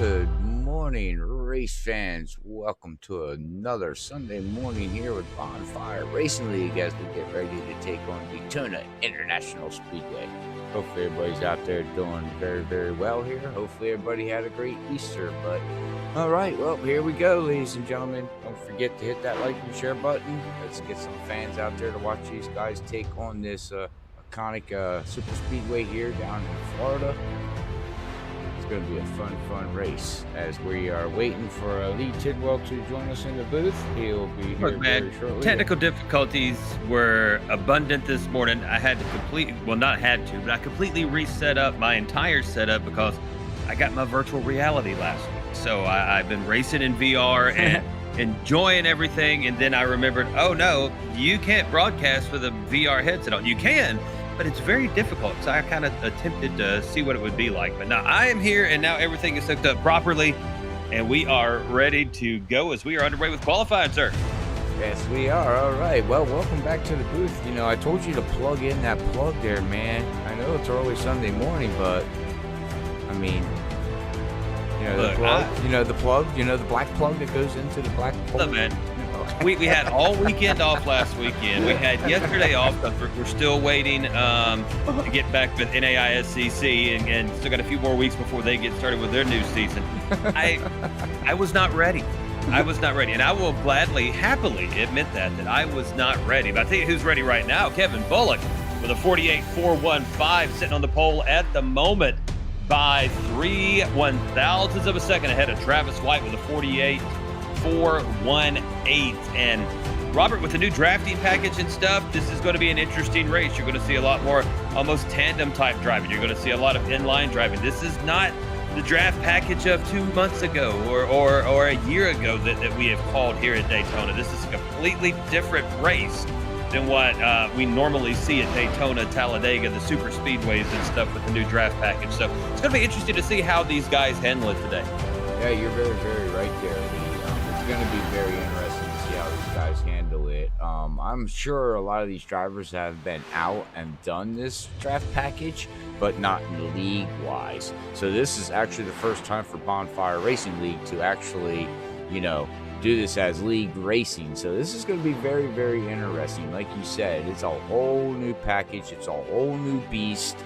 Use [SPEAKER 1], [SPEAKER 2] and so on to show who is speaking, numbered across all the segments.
[SPEAKER 1] Good morning, race fans. Welcome to another Sunday morning here with Bonfire Racing League as we get ready to take on Daytona International Speedway. Hopefully everybody's out there doing very, very well here. Hopefully everybody had a great Easter. But all right, well, here we go, ladies and gentlemen. Don't forget to hit that like and share button. Let's get some fans out there to watch these guys take on this iconic super speedway here down in Florida. It's going to be a fun race as we are waiting for Lee Tidwell to join us in the booth. He'll be here very shortly.
[SPEAKER 2] Technical difficulties were abundant this morning. I had to I completely reset up my entire setup because I got my virtual reality last week. So I've been racing in VR and enjoying everything. And then I remembered, oh no, you can't broadcast with a VR headset on. You can, but it's very difficult. So I kind of attempted to see what it would be like. But now I am here, and now everything is hooked up properly, and we are ready to go as we are underway with qualifying, sir.
[SPEAKER 1] Yes, we are. All right. Well, welcome back to the booth. You know, I told you to plug in that plug there, man. I know it's early Sunday morning, but I mean, you know, the black plug that goes into the black plug.
[SPEAKER 2] Look, man. We had all weekend off last weekend. We had yesterday off because we're still waiting to get back with NAISCC and still got a few more weeks before they get started with their new season. I was not ready. I was not ready. And I will gladly, happily admit that I was not ready. But I tell you who's ready right now. Kevin Bullock with a 48.415 sitting on the pole at the moment by 3/1000ths of a second ahead of Travis White with a 48.418. And Robert, with the new drafting package and stuff, this is going to be an interesting race. You're going to see a lot more almost tandem type driving. You're going to see a lot of inline driving. This is not the draft package of 2 months ago or a year ago that we have called here at Daytona. This is a completely different race than what we normally see at Daytona, Talladega, the super speedways and stuff with the new draft package. So it's going to be interesting to see how these guys handle it today.
[SPEAKER 1] Yeah, you're very, very right there, Lee. It's going to be very interesting to see how these guys handle it. I'm sure a lot of these drivers have been out and done this draft package, but not league-wise. So this is actually the first time for Bonfire Racing League to actually, do this as league racing. So this is going to be very, very interesting. Like you said, it's a whole new package. It's a whole new beast.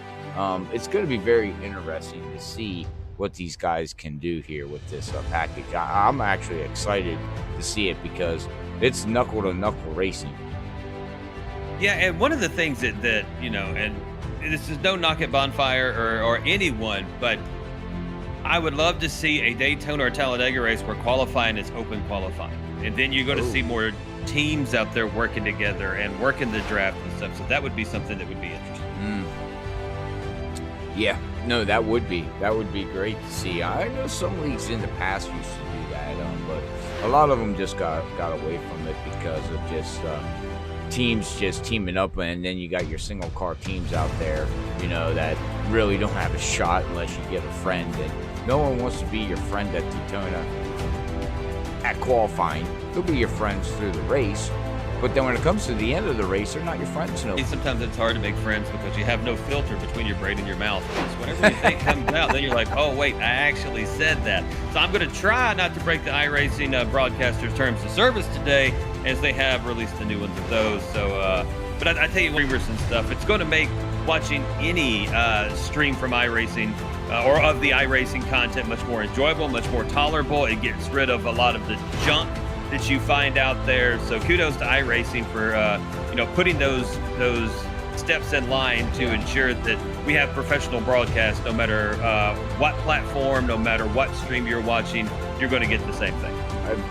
[SPEAKER 1] It's going to be very interesting to see what these guys can do here with this package. I'm actually excited to see it because it's knuckle to knuckle racing.
[SPEAKER 2] Yeah, and one of the things that and this is no knock at Bonfire or anyone, but I would love to see a Daytona or Talladega race where qualifying is open qualifying. And then you're going to see more teams out there working together and working the draft and stuff. So that would be something that would be interesting.
[SPEAKER 1] Yeah, no, that would be great to see. I know some leagues in the past used to do that, but a lot of them just got away from it because of just teams just teaming up, and then you got your single car teams out there, that really don't have a shot unless you get a friend, and no one wants to be your friend at Daytona at qualifying. They'll be your friends through the race, but then when it comes to the end of the race, they're not your friends. No.
[SPEAKER 2] Sometimes it's hard to make friends because you have no filter between your brain and your mouth. Because whatever you think comes out, then you're like, oh, wait, I actually said that. So I'm going to try not to break the iRacing broadcasters' terms of service today, as they have released the new ones of those. So, but I tell you, streamers and stuff, it's going to make watching any stream from iRacing or of the iRacing content much more enjoyable, much more tolerable. It gets rid of a lot of the junk that you find out there. So kudos to iRacing for putting those steps in line to ensure that we have professional broadcast no matter what platform, no matter what stream you're watching, you're going to get the same thing.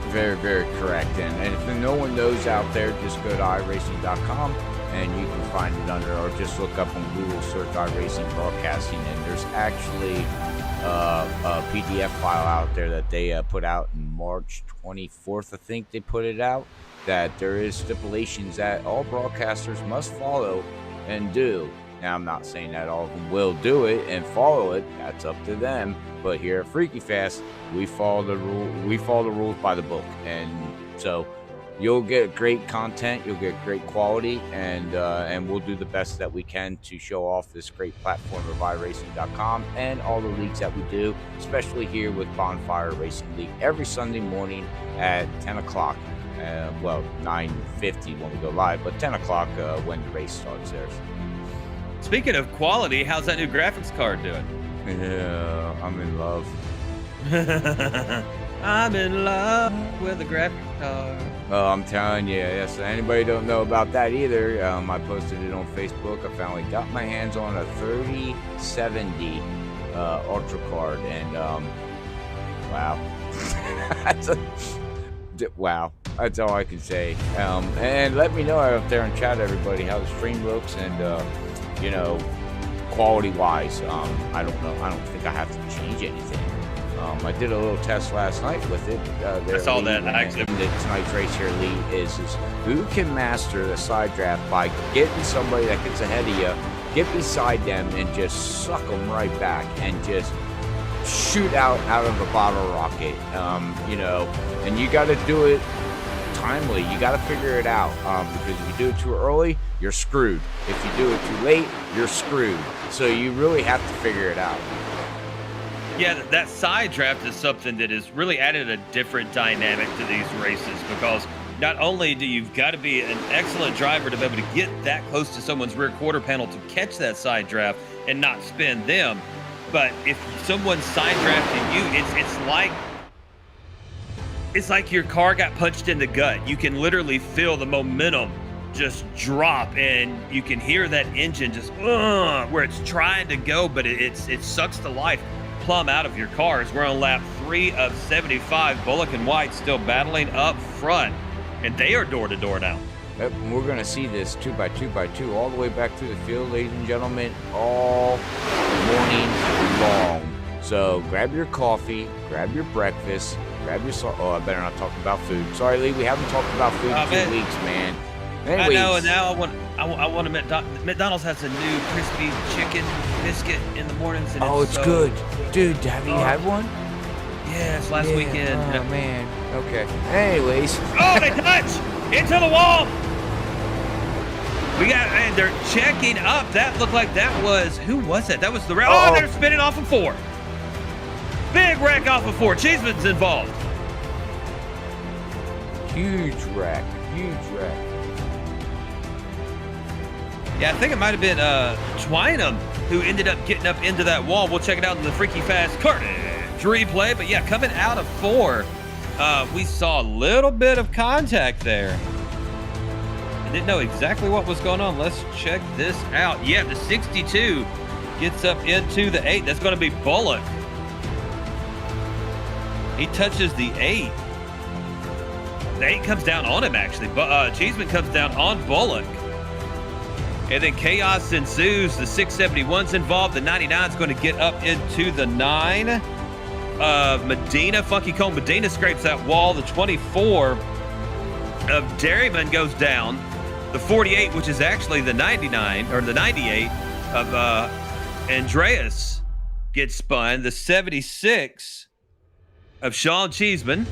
[SPEAKER 1] Very, very correct. And if no one knows out there, just go to iRacing.com and you can find it under, or just look up on Google, search iRacing Broadcasting, and there's actually a PDF file out there that they put out in March 24th, I think they put it out, that there is stipulations that all broadcasters must follow and do. Now, I'm not saying that all of them will do it and follow it. That's up to them. But here at Freaky Fast, we follow the rules by the book, and so you'll get great content, you'll get great quality, and we'll do the best that we can to show off this great platform of iRacing.com and all the leagues that we do, especially here with Bonfire Racing League every Sunday morning at 10 o'clock. 9:50 when we go live, but 10 o'clock when the race starts there.
[SPEAKER 2] Speaking of quality, how's that new graphics card doing?
[SPEAKER 1] Yeah, I'm in love.
[SPEAKER 2] I'm in love with the graphics card.
[SPEAKER 1] Oh, I'm telling you, yes. Anybody don't know about that either, I posted it on Facebook. I finally got my hands on a 3070 Ultra card, and wow. Wow, that's all I can say. And let me know out there in chat, everybody, how the stream looks, and quality wise. I don't know. I don't think I have to change anything. I did a little test last night with it.
[SPEAKER 2] I saw that.
[SPEAKER 1] Tonight's race here, Lee, is who can master the side draft by getting somebody that gets ahead of you, get beside them, and just suck them right back and just shoot out of a bottle rocket. And you got to do it timely. You got to figure it out, because if you do it too early, you're screwed. If you do it too late, you're screwed. So you really have to figure it out.
[SPEAKER 2] Yeah, that side draft is something that has really added a different dynamic to these races, because not only do you've got to be an excellent driver to be able to get that close to someone's rear quarter panel to catch that side draft and not spin them, but if someone's side drafting you, it's like your car got punched in the gut. You can literally feel the momentum just drop, and you can hear that engine just where it's trying to go, but it sucks the life plumb out of your cars. We're on lap 3 of 75. Bullock and White still battling up front, and they are door to door now.
[SPEAKER 1] Yep, and we're going to see this 2x2x2 all the way back through the field, ladies and gentlemen, all morning long. So grab your coffee, grab your breakfast, grab your oh, I better not talk about food. Sorry, Lee, we haven't talked about food in 2 weeks, man. Anyways,
[SPEAKER 2] I know, and now I want a McDonald's has a new crispy chicken biscuit in the mornings. And
[SPEAKER 1] it's
[SPEAKER 2] so
[SPEAKER 1] good. Dude, have you had one?
[SPEAKER 2] Yes, last weekend.
[SPEAKER 1] Oh, man. Okay. Anyways.
[SPEAKER 2] Oh, they touch! Into the wall! And they're checking up. That looked like that was, who was that? That was the wreck. Oh, they're spinning off of 4. Big wreck off of 4. Cheeseman's involved.
[SPEAKER 1] Huge wreck.
[SPEAKER 2] Yeah, I think it might have been Twynham who ended up getting up into that wall. We'll check it out in the Freaky Fast Carnage replay. But yeah, coming out of 4, we saw a little bit of contact there. I didn't know exactly what was going on. Let's check this out. Yeah, the 62 gets up into the 8. That's going to be Bullock. He touches the 8. The 8 comes down on him, actually. But Cheeseman comes down on Bullock. And then chaos ensues. The 671's involved. The 99's going to get up into the 9. Medina, Funky Cone Medina scrapes that wall. The 24 of Dairyman goes down. The 48, which is actually the 99, or the 98 of Andreas, gets spun. The 76 of Sean Cheeseman.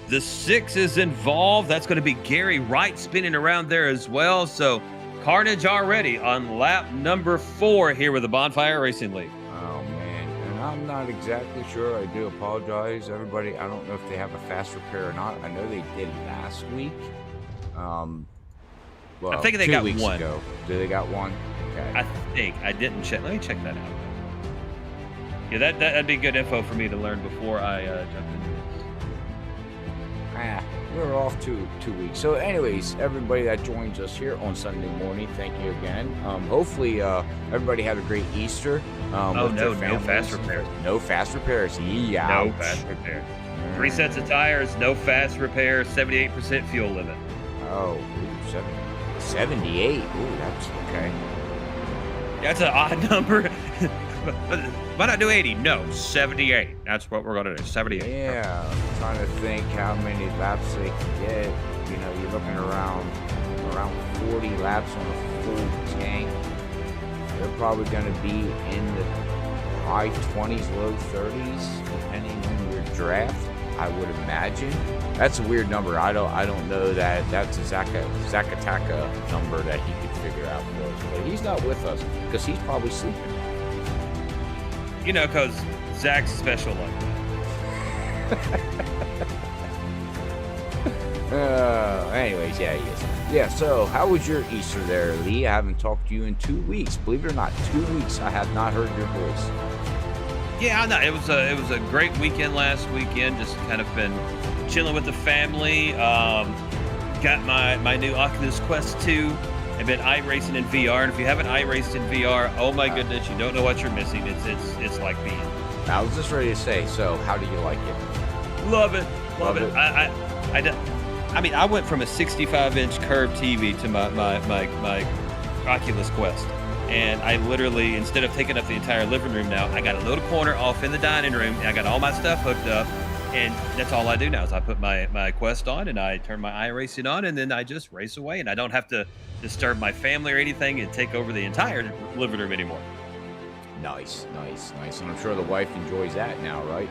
[SPEAKER 2] The 6 is involved. That's going to be Gary Wright spinning around there as well. So carnage already on lap number 4 here with the Bonfire Racing League.
[SPEAKER 1] Oh, man. And I'm not exactly sure. I do apologize, everybody. I don't know if they have a fast repair or not. I know they did last week. Well,
[SPEAKER 2] I think they got 1.
[SPEAKER 1] Ago. Do they got 1? Okay.
[SPEAKER 2] I think. I didn't check. Let me check that out. Yeah, that'd be good info for me to learn before I jump into this.
[SPEAKER 1] We're off 2 weeks. So anyways, everybody that joins us here on Sunday morning, thank you again. Hopefully everybody had a great Easter.
[SPEAKER 2] No fast repairs.
[SPEAKER 1] No fast repairs. Yeah.
[SPEAKER 2] No fast repair. 3 sets of tires, no fast repair, 78% fuel limit.
[SPEAKER 1] Oh, 78. Ooh, that's okay.
[SPEAKER 2] That's an odd number. Why not do 80? No, 78. That's what we're going to do, 78.
[SPEAKER 1] Yeah, I'm trying to think how many laps they can get. You know, you're looking around 40 laps on a full tank. They're probably going to be in the high 20s, low 30s, depending on your draft, I would imagine. That's a weird number. I don't know that that's a Zakataka number that he could figure out for us. But he's not with us because he's probably sleeping.
[SPEAKER 2] You know, because Zach's special like
[SPEAKER 1] that. Anyways, yeah, he is. Yeah, so how was your Easter there, Lee? I haven't talked to you in 2 weeks. Believe it or not, 2 weeks I have not heard your voice.
[SPEAKER 2] Yeah, I know. It was a great weekend last weekend. Just kind of been chilling with the family. Got my new Oculus Quest 2. I've been iRacing in VR, and if you haven't iRaced in VR, oh my goodness, you don't know what you're missing. It's like being.
[SPEAKER 1] I was just ready to say. So, how do you like it?
[SPEAKER 2] Love it. I mean, I went from a 65-inch curved TV to my Oculus Quest, and I literally, instead of taking up the entire living room now, I got a little corner off in the dining room. And I got all my stuff hooked up, and that's all I do now is I put my Quest on, and I turn my iRacing on, and then I just race away, and I don't have to disturb my family or anything and take over the entire living room anymore.
[SPEAKER 1] Nice. And I'm sure the wife enjoys that now, right?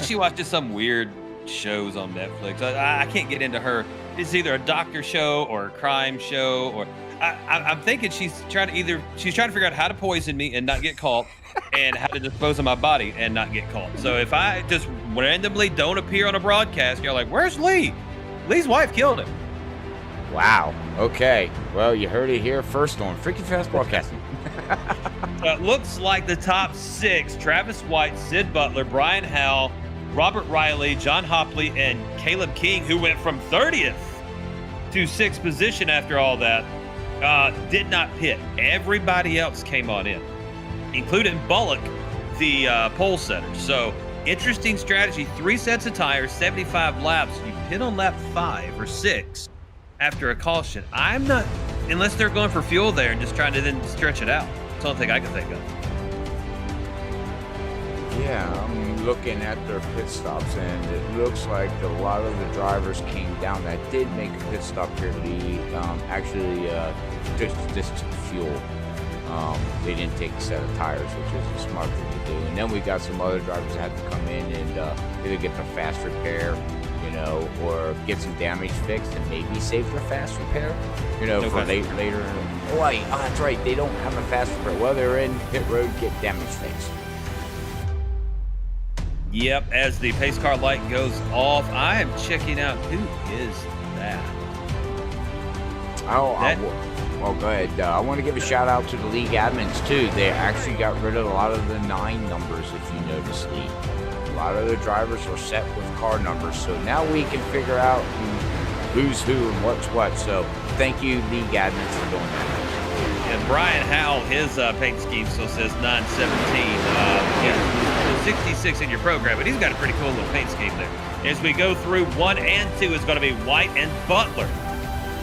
[SPEAKER 2] She watches some weird shows on Netflix. I can't get into her. It's either a doctor show or a crime show, or I'm thinking she's trying to figure out how to poison me and not get caught, and how to dispose of my body and not get caught. So if I just randomly don't appear on a broadcast, you're like, "Where's Lee? Lee's wife killed him."
[SPEAKER 1] Wow. Okay. Well, you heard it here first on Freaky Fast Broadcasting.
[SPEAKER 2] It looks like the top 6: Travis White, Sid Butler, Brian Howell, Robert Riley, John Hopley, and Caleb King, who went from 30th to 6th position after all that, did not pit. Everybody else came on in, including Bullock, the pole setter. So interesting strategy. 3 sets of tires, 75 laps. You pit on lap 5 or 6 after a caution. I'm not, unless they're going for fuel there and just trying to then stretch it out. That's the only thing I can think of.
[SPEAKER 1] Yeah, I'm looking at their pit stops, and it looks like a lot of the drivers came down that did make a pit stop here. Actually just took fuel. They didn't take a set of tires, which is a smart thing to do. And then we got some other drivers that had to come in and either get their fast repair, or get some damage fixed and maybe save their fast repair, for later. Oh, that's right. They don't have a fast repair. Well, they're in pit road, get damage fixed.
[SPEAKER 2] Yep, as the pace car light goes off, I am checking out. Who is that?
[SPEAKER 1] Well, go ahead. I want to give a shout out to the league admins too. They actually got rid of a lot of the 9 numbers, if you notice, Lee. A lot of the drivers are set with car numbers, so now we can figure out who's who and what's what. So thank you, league admins, for doing that.
[SPEAKER 2] And Brian Howell, his paint scheme still says 917. 66 in your program, but he's got a pretty cool little paint scheme there. As we go through 1 and 2, is going to be White and Butler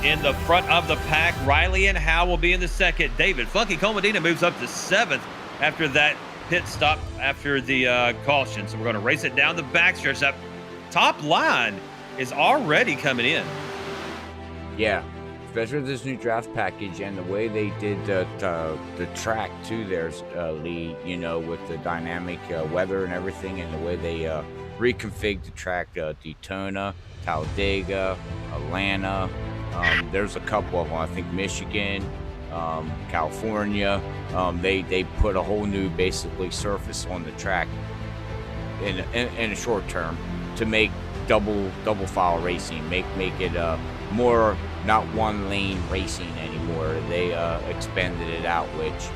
[SPEAKER 2] in the front of the pack. Riley and Howell will be in the second. David Funky Comodina moves up to 7th after that pit stop after the caution. So we're going to race it down the backstretch. That top line is already coming in.
[SPEAKER 1] Yeah. Especially with this new draft package and the way they did the track too, there's Lee, with the dynamic weather and everything, and the way they reconfigured the track, Daytona, Talladega, Atlanta. There's a couple of them. I think Michigan, California. They put a whole new basically surface on the track in a short term to make double file racing, make it more not one lane racing anymore. They expanded it out, which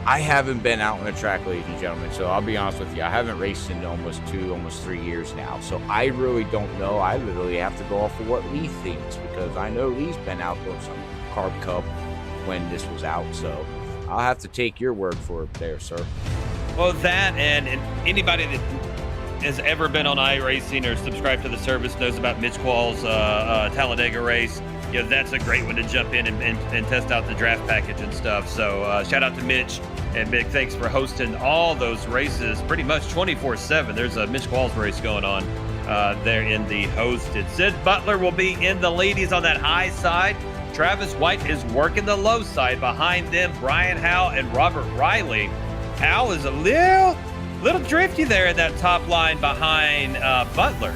[SPEAKER 1] I haven't been out on the track, ladies and gentlemen, so I'll be honest with you, I haven't raced in almost 3 years now, so I really don't know. I literally have to go off of what Lee thinks, because I know Lee's been out doing some Carb Cup when this was out, so I'll have to take your word for it there, sir.
[SPEAKER 2] Well, that and anybody that has ever been on iRacing or subscribed to the service knows about Mitch Quall's Talladega race. That's a great one to jump in and test out the draft package and stuff. So shout out to Mitch, and big thanks for hosting all those races pretty much 24/7. There's a Mitch Quall's race going on there in the hosted. Sid Butler will be in the lead. He's on that high side. Travis White is working the low side. Behind them, Brian Howell and Robert Riley. Howell is a little drifty there in that top line behind Butler.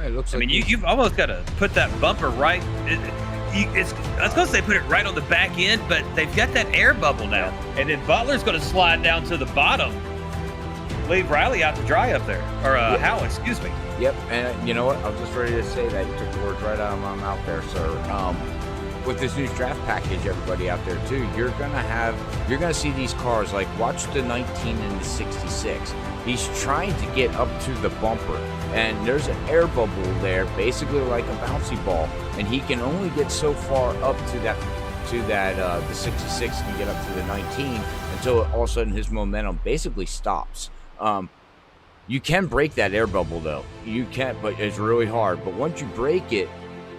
[SPEAKER 1] It looks like
[SPEAKER 2] you've almost got to put that bumper right. I was going to say put it right on the back end, but they've got that air bubble now. And then Butler's going to slide down to the bottom. Leave Riley out to dry up there. Or Howell, excuse me.
[SPEAKER 1] Yep, and you know what? I was just ready to say that. You took the words right out of my mouth there, sir. With this new draft package, everybody out there too, you're gonna see these cars, like watch the 19 and the 66. He's trying to get up to the bumper, and there's an air bubble there, basically like a bouncy ball, and he can only get so far up to that the 66 can get up to the 19 until all of a sudden his momentum basically stops. You can break that air bubble though. You can, but it's really hard. But once you break it,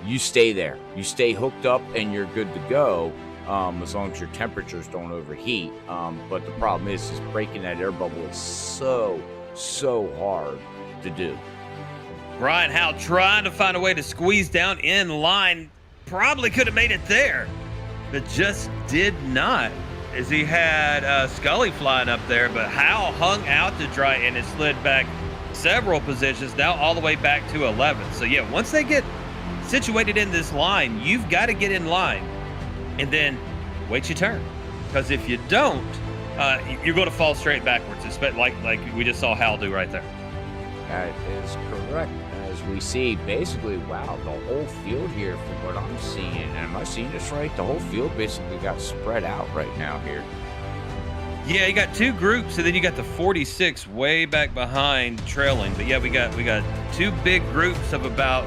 [SPEAKER 1] you stay there. You stay hooked up and you're good to go, as long as your temperatures don't overheat. But the problem is breaking that air bubble is so hard to do.
[SPEAKER 2] Brian Howell trying to find a way to squeeze down in line. Probably could have made it there, but just did not, as he had Scully flying up there. But Howell hung out to dry and it slid back several positions, now all the way back to 11th. So yeah, once they get situated in this line, you've got to get in line and then wait your turn, because if you don't, you're going to fall straight backwards, like we just saw Hal do right there.
[SPEAKER 1] That is correct. As we see, basically, wow, the whole field here, from what I'm seeing, and am I seeing this right? The whole field basically got spread out right now here.
[SPEAKER 2] Yeah, you got 2 groups, and then you got the 46 way back behind trailing. But yeah, we got 2 big groups of about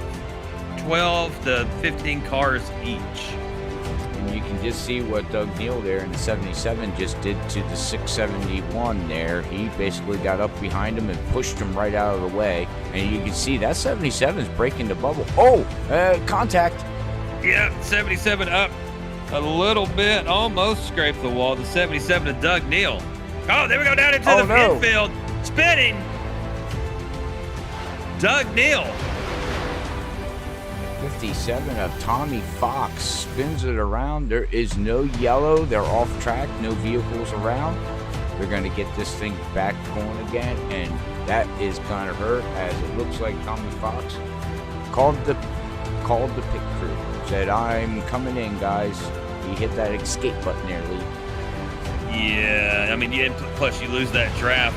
[SPEAKER 2] 12 to 15 cars each.
[SPEAKER 1] And you can just see what Doug Neal there in the 77 just did to the 671 there. He basically got up behind him and pushed him right out of the way. And you can see that 77 is breaking the bubble. Oh, contact.
[SPEAKER 2] Yeah, 77 up a little bit, almost scraped the wall. The 77 of Doug Neal. Oh, there we go, down into the infield. Spinning. Doug Neal.
[SPEAKER 1] 57 of Tommy Fox spins it around. There is no yellow. They're off track. No vehicles around. They're going to get this thing back going again, and that is going to hurt, as it looks like Tommy Fox called the pit crew. Said, "I'm coming in, guys." He hit that escape button there, Lee.
[SPEAKER 2] Yeah, I mean, plus you lose that draft.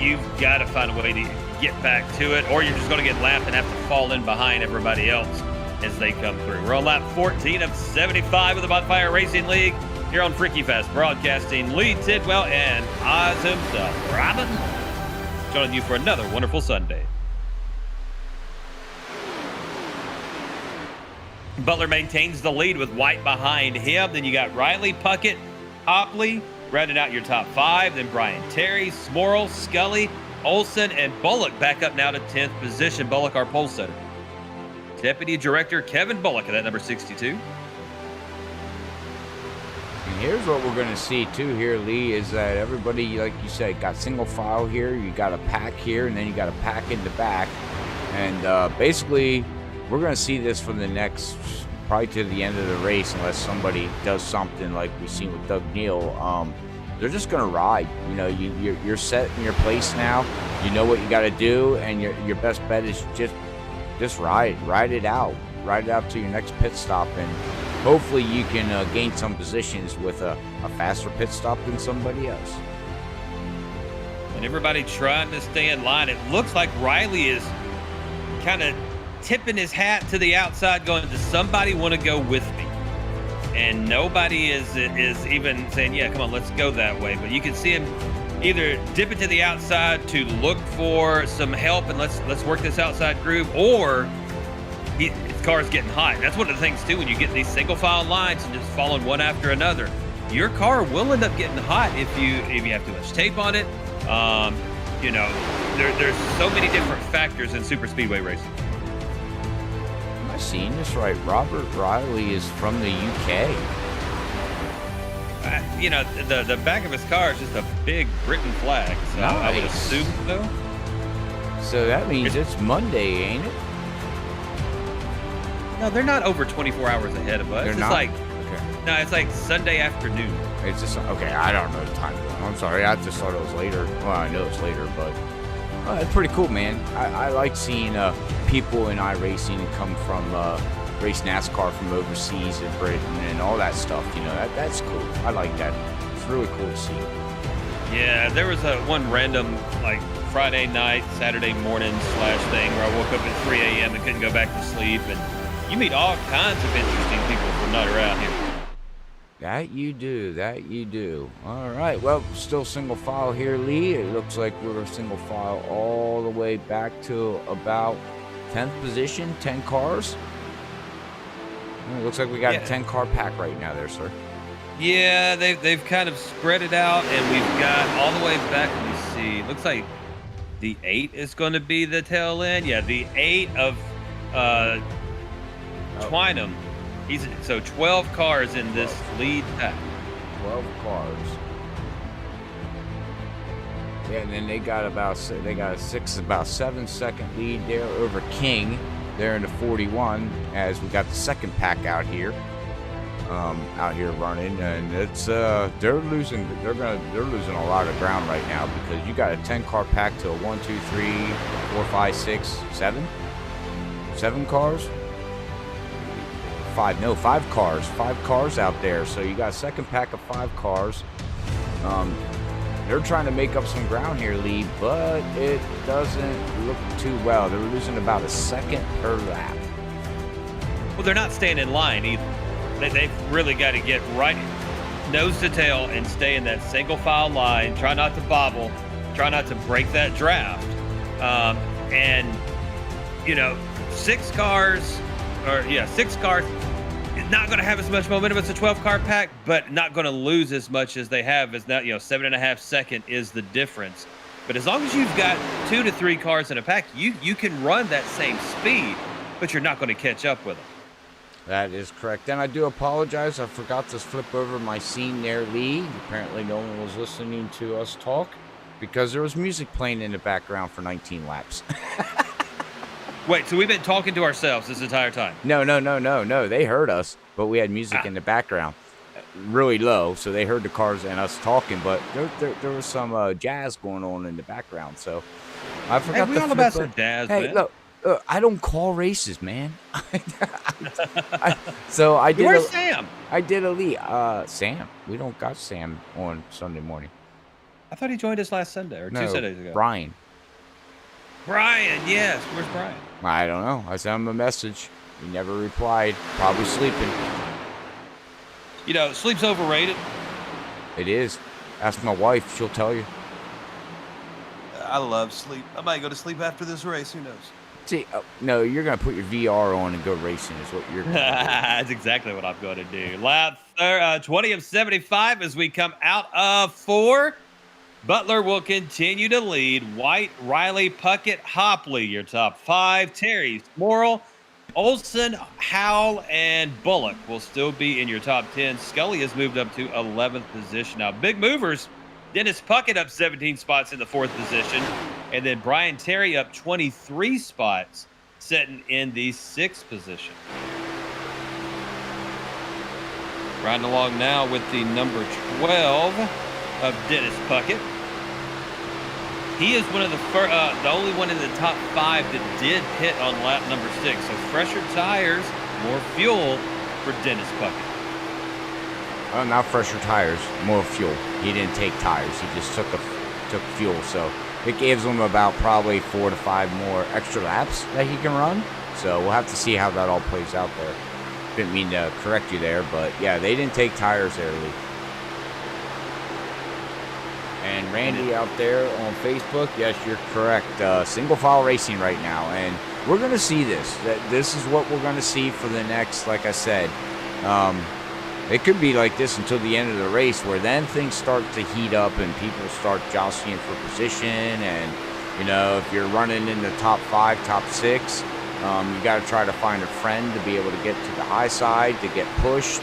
[SPEAKER 2] You've got to find a way to get back to it, or you're just going to get lapped and have to fall in behind everybody else as they come through. We're on lap 14 of 75 of the Bonfire Racing League here on Freaky Fest, broadcasting Lee Tidwell and Oz himself, Robin, joining you for another wonderful Sunday. Butler maintains the lead with White behind him. Then you got Riley, Puckett, Hopley, rounding out your top 5. Then Brian Terry, Smorrell, Scully, Olson, and Bullock back up now to 10th position. Bullock, our pole setter. Deputy Director Kevin Bullock at that number 62.
[SPEAKER 1] And here's what we're going to see too here, Lee, is that everybody, like you said, got single file here. You got a pack here, and then you got a pack in the back. And basically, we're going to see this for the next, probably to the end of the race, unless somebody does something like we've seen with Doug Neal. They're just going to ride. You know, you're set in your place now. You know what you got to do, and your best bet is just ride it out to your next pit stop, and hopefully you can gain some positions with a faster pit stop than somebody else.
[SPEAKER 2] And everybody trying to stay in line. It looks like Riley is kind of tipping his hat to the outside, going, does somebody want to go with me? And nobody is even saying, yeah, come on, let's go that way. But you can see him either dip it to the outside to look for some help and let's work this outside groove, or his car's getting hot. And that's one of the things too, when you get these single file lines and just following one after another, your car will end up getting hot if you have too much tape on it. You know, there's so many different factors in super speedway racing.
[SPEAKER 1] Am I seeing this right? Robert Riley is from the UK.
[SPEAKER 2] You know, the back of his car is just a big Britain flag, so nice. I would assume so.
[SPEAKER 1] So that means it's Monday, ain't it?
[SPEAKER 2] No, they're not over 24 hours ahead of us.
[SPEAKER 1] They're
[SPEAKER 2] it's
[SPEAKER 1] not?
[SPEAKER 2] Like,
[SPEAKER 1] okay.
[SPEAKER 2] No, it's like Sunday afternoon.
[SPEAKER 1] It's just, okay, I don't know the time. I'm sorry, I just thought it was later. Well, I know it's later, but it's pretty cool, man. I like seeing people in iRacing come from race NASCAR from overseas and Britain and all that stuff. You know, that's cool. I like that. It's really cool to see.
[SPEAKER 2] Yeah, there was one random like Friday night, Saturday morning / thing where I woke up at 3 a.m. and couldn't go back to sleep, and you meet all kinds of interesting people from not around here.
[SPEAKER 1] That you do. All right, well, still single file here, Lee. It looks like we're single file all the way back to about 10th position, 10 cars. It looks like we got a 10-car pack right now there, sir.
[SPEAKER 2] Yeah, they've kind of spread it out, and we've got all the way back. Let me see. Looks like the 8 is going to be the tail end. Yeah, the 8 of Twynham. So 12 cars in this lead pack.
[SPEAKER 1] 12 cars. Yeah, and then they got about 7-second lead there over King. There in the 41, as we got the second pack out here running, and it's they're losing a lot of ground right now, because you got a 10-car pack to a 1, 2, 3, 4, 5, 6, 7 cars. 5 cars out there. So you got a second pack of 5 cars. They're trying to make up some ground here, Lee, but it doesn't look too well. They're losing about a second per lap.
[SPEAKER 2] Well, they're not staying in line either. They've really got to get right nose to tail and stay in that single file line. Try not to bobble. Try not to break that draft. And, you know, 6 cars is not going to have as much momentum as a 12-car pack, but not going to lose as much as they have. As now, 7.5 seconds is the difference. But as long as you've got 2 to 3 cars in a pack, you can run that same speed, but you're not going to catch up with them.
[SPEAKER 1] That is correct. And I do apologize. I forgot to flip over my scene there, Lee. Apparently no one was listening to us talk because there was music playing in the background for 19 laps.
[SPEAKER 2] Wait, so we've been talking to ourselves this entire time?
[SPEAKER 1] No. They heard us, but we had music in the background. Really low, so they heard the cars and us talking, but there was some jazz going on in the background, so I forgot
[SPEAKER 2] we
[SPEAKER 1] to
[SPEAKER 2] all
[SPEAKER 1] flip
[SPEAKER 2] about
[SPEAKER 1] over.
[SPEAKER 2] some jazz,
[SPEAKER 1] Hey,
[SPEAKER 2] man.
[SPEAKER 1] look, I don't call races, man. So I did.
[SPEAKER 2] Where's Sam?
[SPEAKER 1] I did a lead. Sam. We don't got Sam on Sunday morning.
[SPEAKER 2] I thought he joined us last Sunday or 2 Sundays ago.
[SPEAKER 1] Brian.
[SPEAKER 2] Brian, yes. Where's Brian?
[SPEAKER 1] I don't know. I sent him a message. He never replied. Probably sleeping.
[SPEAKER 2] You know, sleep's overrated.
[SPEAKER 1] It is. Ask my wife. She'll tell you.
[SPEAKER 2] I love sleep. I might go to sleep after this race. Who knows?
[SPEAKER 1] See, no, you're going to put your VR on and go racing is what you're going to do.
[SPEAKER 2] That's exactly what I'm going to do. Lap 20 of 75 as we come out of 4. Butler will continue to lead. White, Riley, Puckett, Hopley, your top 5. Terry, Morrill, Olson, Howell, and Bullock will still be in your top 10. Scully has moved up to 11th position. Now, big movers. Dennis Puckett up 17 spots in the 4th position. And then Brian Terry up 23 spots, sitting in the 6th position. Riding along now with the number 12 of Dennis Puckett. He is one of the only one in the top 5 that did pit on lap number 6. So fresher tires, more fuel for Dennis Puckett.
[SPEAKER 1] Well, not fresher tires, more fuel. He didn't take tires. He just took fuel. So it gives him about probably 4 to 5 more extra laps that he can run. So we'll have to see how that all plays out there. Didn't mean to correct you there, but yeah, they didn't take tires there, Lee. And Randy out there on Facebook, yes, you're correct. Single file racing right now, and we're going to see this. This is what we're going to see for the next, like I said. It could be like this until the end of the race, where then things start to heat up and people start jostling for position. And, you know, if you're running in the top 5, top 6, you got to try to find a friend to be able to get to the high side, to get pushed.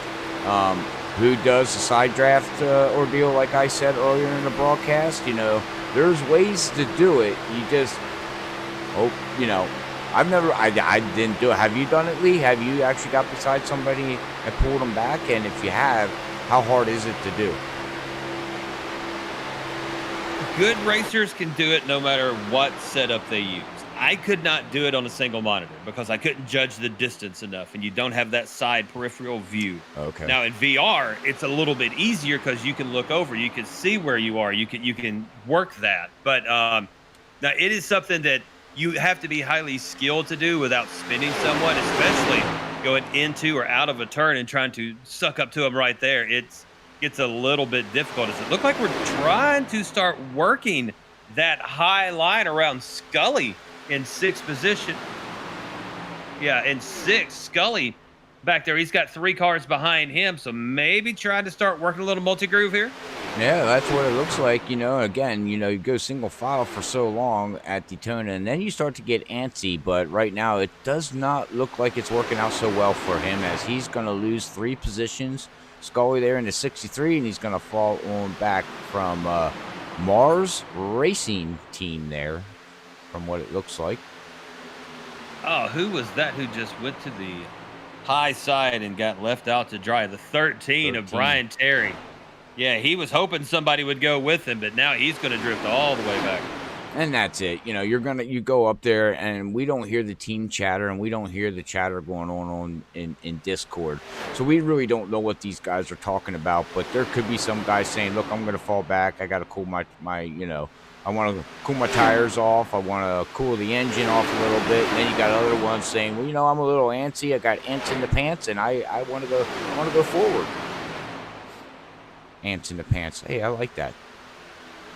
[SPEAKER 1] Who does the side draft ordeal, like I said earlier in the broadcast? You know, there's ways to do it. You just, you know, I didn't do it. Have you done it, Lee? Have you actually got beside somebody and pulled them back? And if you have, how hard is it to do?
[SPEAKER 2] Good racers can do it no matter what setup they use. I could not do it on a single monitor because I couldn't judge the distance enough, and you don't have that side peripheral view.
[SPEAKER 1] Okay.
[SPEAKER 2] Now in VR, it's a little bit easier because you can look over, you can see where you are, you can work that. But now it is something that you have to be highly skilled to do without spinning someone, especially going into or out of a turn and trying to suck up to them right there. It's a little bit difficult. Does it look like we're trying to start working that high line around Scully in 6th position? Yeah, in 6th, Scully back there. He's got 3 cars behind him, so maybe trying to start working a little multi-groove here.
[SPEAKER 1] Yeah, that's what it looks like. You know, again, you know, you go single file for so long at Daytona, and then you start to get antsy. But right now, it does not look like it's working out so well for him, as he's going to lose 3 positions. Scully there in the 63, and he's going to fall on back from Mars Racing Team there, from what it looks like.
[SPEAKER 2] Oh, who was that who just went to the high side and got left out to dry? The 13 of Brian Terry. Yeah, he was hoping somebody would go with him, but now he's going to drift all the way back.
[SPEAKER 1] And that's it. You know, you go up there, and we don't hear the team chatter, and we don't hear the chatter going on in Discord. So we really don't know what these guys are talking about. But there could be some guys saying, "Look, I'm going to fall back. I got to cool my you know, I want to cool my tires off. I want to cool the engine off a little bit." And then you got other ones saying, "Well, you know, I'm a little antsy. I got ants in the pants, and I want to go forward." Ants in the pants. Hey, I like that.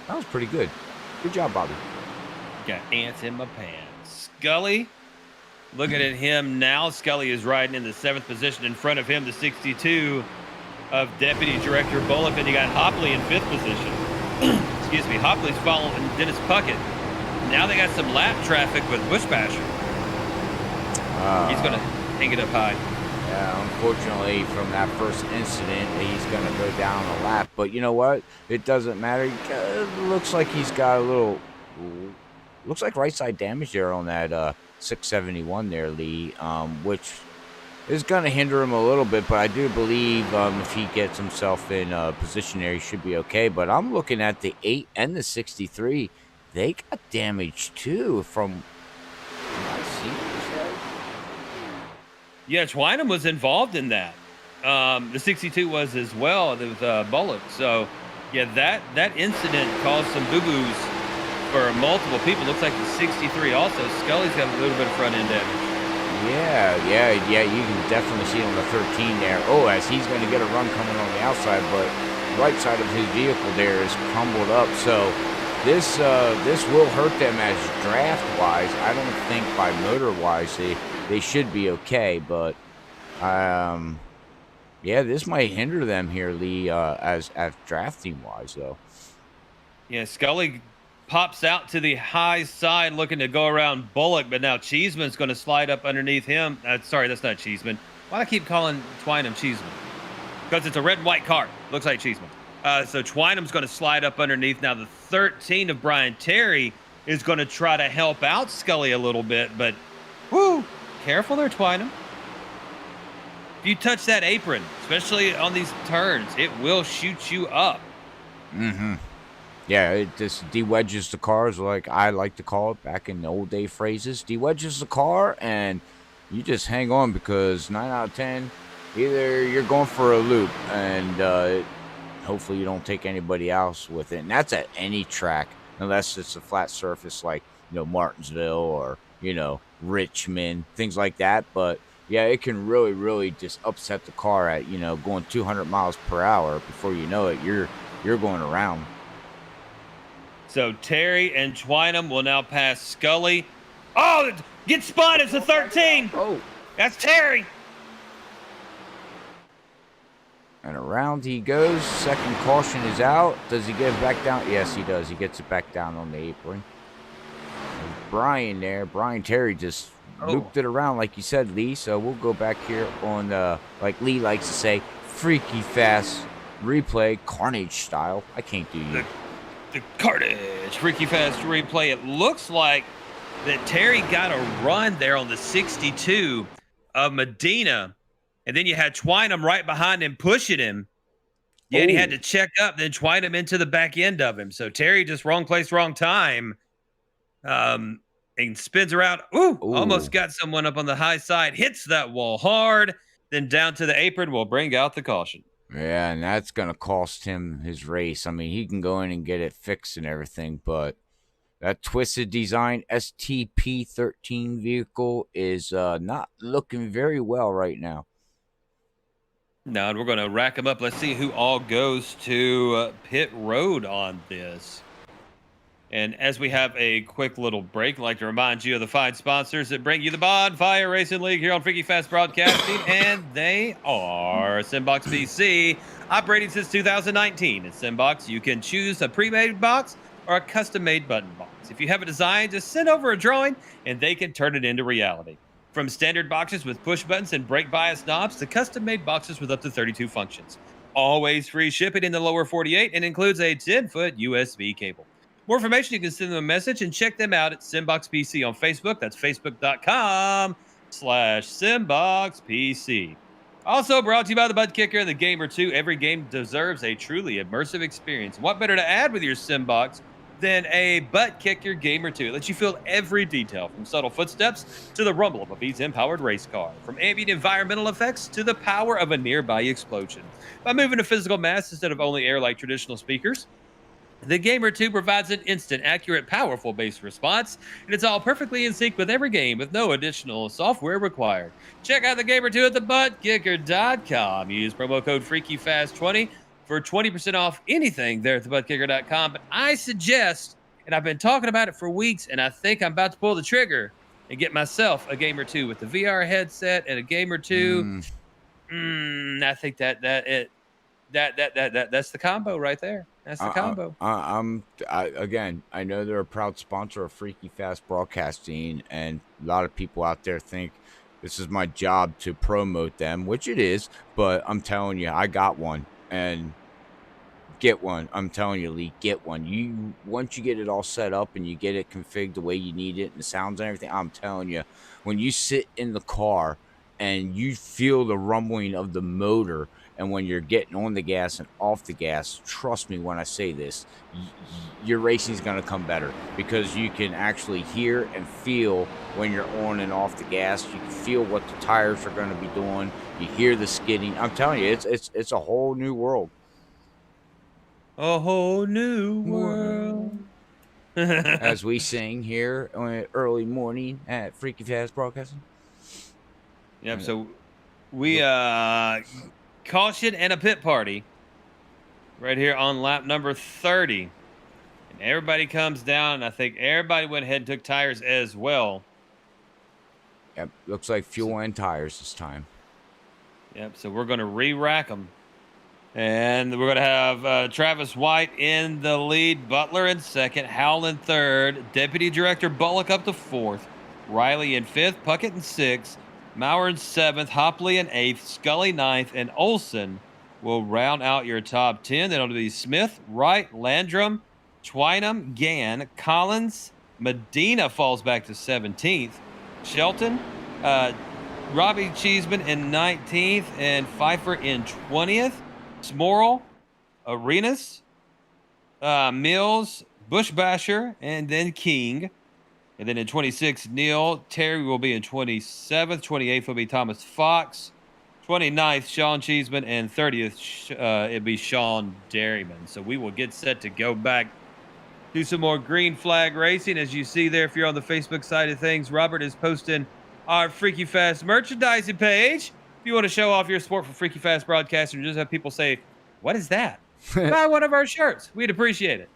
[SPEAKER 1] That was pretty good. Good job, Bobby.
[SPEAKER 2] Got ants in my pants. Scully, looking at him now. Scully is riding in the 7th position. In front of him, the 62 of Deputy Director Bullock. And you got Hopley in 5th position. Excuse me. Hopley's following Dennis Puckett. Now they got some lap traffic with Bush Basher. He's going to hang it up high.
[SPEAKER 1] Unfortunately, from that first incident, he's going to go down a lap. But you know what? It doesn't matter. It looks like he's got a little, looks like right side damage there on that 671 there, Lee, which is going to hinder him a little bit. But I do believe if he gets himself in position there, he should be okay. But I'm looking at the 8 and the 63. They got damage too from my seat.
[SPEAKER 2] Yeah, Twynham was involved in that. The 62 was as well with Bullock. So, yeah, that incident caused some boo-boos for multiple people. Looks like the 63 also. Scully's got a little bit of front end damage.
[SPEAKER 1] Yeah. You can definitely see it on the 13 there. Oh, as he's going to get a run coming on the outside, but right side of his vehicle there is crumbled up. So this will hurt them as draft-wise. I don't think by motor-wise they should be okay, but yeah, this might hinder them here, Lee, as drafting-wise, though.
[SPEAKER 2] Yeah, Scully pops out to the high side looking to go around Bullock, but now Cheeseman's going to slide up underneath him. Sorry, that's not Cheeseman. Why do I keep calling Twynham Cheeseman? Because it's a red and white car. Looks like Cheeseman. So Twynham's going to slide up underneath. Now the 13 of Brian Terry is going to try to help out Scully a little bit, but whoo, careful there, Twynham. If you touch that apron, especially on these turns, it will shoot you up.
[SPEAKER 1] Mm-hmm. Yeah, it just de-wedges the cars, like I like to call it back in the old day phrases. De-wedges the car, and you just hang on because 9 out of 10, either you're going for a loop, and hopefully you don't take anybody else with it. And that's at any track, unless it's a flat surface like, Martinsville or, Richmond, things like that. But yeah, it can really, really just upset the car at, going 200 miles per hour. Before you know it, you're going around.
[SPEAKER 2] So Terry and Twynham will now pass Scully. Oh, get spun. It's a 13.
[SPEAKER 1] Oh,
[SPEAKER 2] that's Terry.
[SPEAKER 1] And around he goes. Second caution is out. Does he get it back down? Yes, he does. He gets it back down on the apron. There's Brian there. Brian Terry just looped it around like you said, Lee. So we'll go back here on, like Lee likes to say, freaky fast replay, carnage style. I can't do you.
[SPEAKER 2] The carnage freaky fast replay. It looks like that Terry got a run there on the 62 of Medina, and then you had Twynham right behind him pushing him. Yeah, and he had to check up, then Twynham into the back end of him. So Terry just wrong place, wrong time. And spins around. Ooh, almost got someone up on the high side. Hits that wall hard. Then down to the apron will bring out the caution.
[SPEAKER 1] Yeah, and that's going to cost him his race. I mean, he can go in and get it fixed and everything, but that Twisted Design STP-13 vehicle is not looking very well right now.
[SPEAKER 2] No, and we're going to rack them up. Let's see who all goes to pit road on this. And as we have a quick little break, I'd like to remind you of the fine sponsors that bring you the Bonfire Racing League here on Freaky Fast Broadcasting, and they are Simboxpc, operating since 2019. At Simbox, you can choose a pre-made box or a custom-made button box. If you have a design, just send over a drawing, and they can turn it into reality. From standard boxes with push buttons and brake bias knobs to custom-made boxes with up to 32 functions. Always free shipping in the lower 48 and includes a 10-foot USB cable. More information, you can send them a message and check them out at Simboxpc on Facebook. That's facebook.com/SimboxPC. Also brought to you by the ButtKicker, the Gamer 2. Every game deserves a truly immersive experience. What better to add with your Simbox than a ButtKicker Gamer 2? It lets you feel every detail, from subtle footsteps to the rumble of a V10-powered race car, from ambient environmental effects to the power of a nearby explosion. By moving to physical mass instead of only air like traditional speakers, the Gamer 2 provides an instant, accurate, powerful bass response, and it's all perfectly in sync with every game with no additional software required. Check out the Gamer 2 at thebuttkicker.com. Use promo code FreakyFast20 for 20% off anything there at thebuttkicker.com. But I suggest, and I've been talking about it for weeks, and I think I'm about to pull the trigger and get myself a Gamer 2 with the VR headset and a Gamer 2. I think that's the combo right there. That's the combo.
[SPEAKER 1] Again, I know they're a proud sponsor of Freaky Fast Broadcasting, and a lot of people out there think this is my job to promote them, which it is. But I'm telling you, I got one, and get one. I'm telling you, Lee, get one. You once you get it all set up and you get it configured the way you need it and the sounds and everything, I'm telling you, when you sit in the car and you feel the rumbling of the motor, and when you're getting on the gas and off the gas, trust me when I say this, your racing is going to come better because you can actually hear and feel when you're on and off the gas. You can feel what the tires are going to be doing. You hear the skidding. I'm telling you, it's a whole new world.
[SPEAKER 2] A whole new world.
[SPEAKER 1] As we sing here on early morning at Freaky Fast Broadcasting.
[SPEAKER 2] Yep. So we caution and a pit party right here on lap number 30, and everybody comes down. And I think everybody went ahead and took tires as well.
[SPEAKER 1] Yep. Looks like fuel and tires this time.
[SPEAKER 2] Yep. So we're going to re-rack them. And we're going to have Travis White in the lead, Butler in second, Howell in third, Deputy Director Bullock up to fourth, Riley in fifth, Puckett in sixth, Maurer in seventh, Hopley in eighth, Scully ninth, and Olson will round out your top 10. Then it'll be Smith, Wright, Landrum, Twynham, Gann, Collins, Medina falls back to 17th, Shelton, Robbie Cheeseman in 19th, and Pfeiffer in 20th. Smorrell, Arenas, Mills, Bushbasher, and then King. And then in 26th, Neil. Terry will be in 27th. 28th will be Thomas Fox. 29th, Sean Cheeseman. And 30th, it'll be Sean Derryman. So we will get set to go back, do some more green flag racing. As you see there, if you're on the Facebook side of things, Robert is posting our Freaky Fast merchandising page. If you want to show off your support for Freaky Fast Broadcasting, or just have people say, "What is that?" Buy one of our shirts. We'd appreciate it.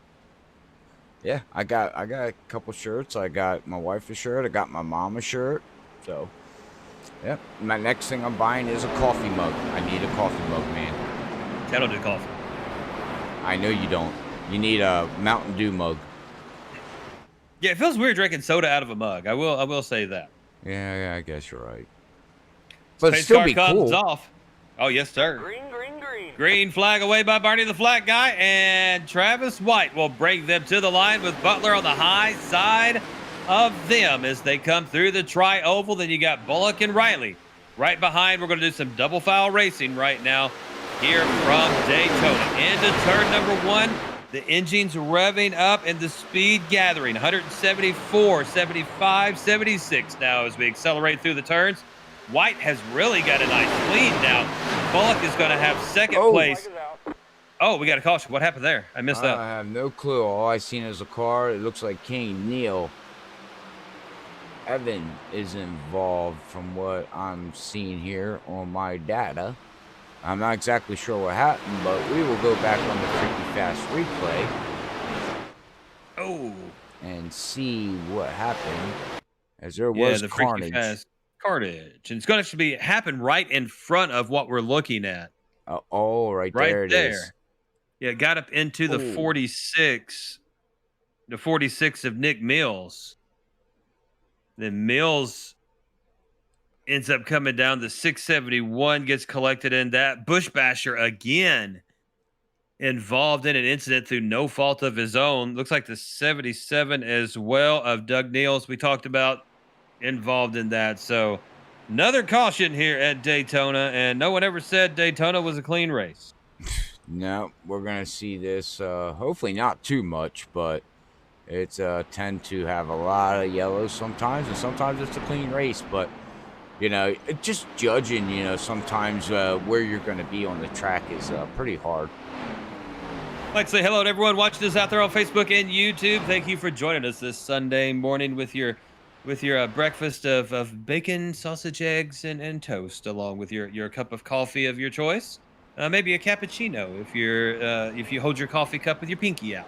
[SPEAKER 1] Yeah, I got a couple shirts. I got my wife a shirt. I got my mom a shirt. So, yeah. My next thing I'm buying is a coffee mug. I need a coffee mug, man.
[SPEAKER 2] I don't do coffee.
[SPEAKER 1] I know you don't. You need a Mountain Dew mug.
[SPEAKER 2] Yeah, it feels weird drinking soda out of a mug. I will say that.
[SPEAKER 1] Yeah, I guess you're right. But
[SPEAKER 2] Pace
[SPEAKER 1] still
[SPEAKER 2] car
[SPEAKER 1] be
[SPEAKER 2] comes
[SPEAKER 1] cool.
[SPEAKER 2] off. Oh, yes, sir.
[SPEAKER 3] Green.
[SPEAKER 2] Green flag away by Barney the Flat Guy, and Travis White will bring them to the line with Butler on the high side of them as they come through the tri-oval. Then you got Bullock and Riley right behind. We're going to do some double file racing right now here from Daytona. Into turn number one. The engine's revving up and the speed gathering. 174, 75, 76 now as we accelerate through the turns. White has really got a nice lead now. Bullock is going to have second place. Oh, we got a caution. What happened there? I missed that.
[SPEAKER 1] I have no clue. All I seen is a car. It looks like King Neil. Evan is involved from what I'm seeing here on my data. I'm not exactly sure what happened, but we will go back on the Freaky Fast replay.
[SPEAKER 2] Oh.
[SPEAKER 1] And see what happened, as there was
[SPEAKER 2] the
[SPEAKER 1] carnage.
[SPEAKER 2] Freaky Fast carnage. And it's going to happen right in front of what we're looking at.
[SPEAKER 1] Right there it is.
[SPEAKER 2] Yeah, it got up into the 46. The 46 of Nick Mills. Then Mills ends up coming down. The 671 gets collected in that. Bushbasher again involved in an incident through no fault of his own. Looks like the 77 as well of Doug Niels we talked about involved in that. So another caution here at Daytona, and no one ever said Daytona was a clean race.
[SPEAKER 1] No, we're going to see this, hopefully not too much, but it's tend to have a lot of yellows sometimes, and sometimes it's a clean race. But, just judging, sometimes where you're going to be on the track is pretty hard.
[SPEAKER 2] I'd like to say hello to everyone watching us out there on Facebook and YouTube. Thank you for joining us this Sunday morning with your breakfast of bacon, sausage, eggs, and toast, along with your cup of coffee of your choice. Maybe a cappuccino if you hold your coffee cup with your pinky out.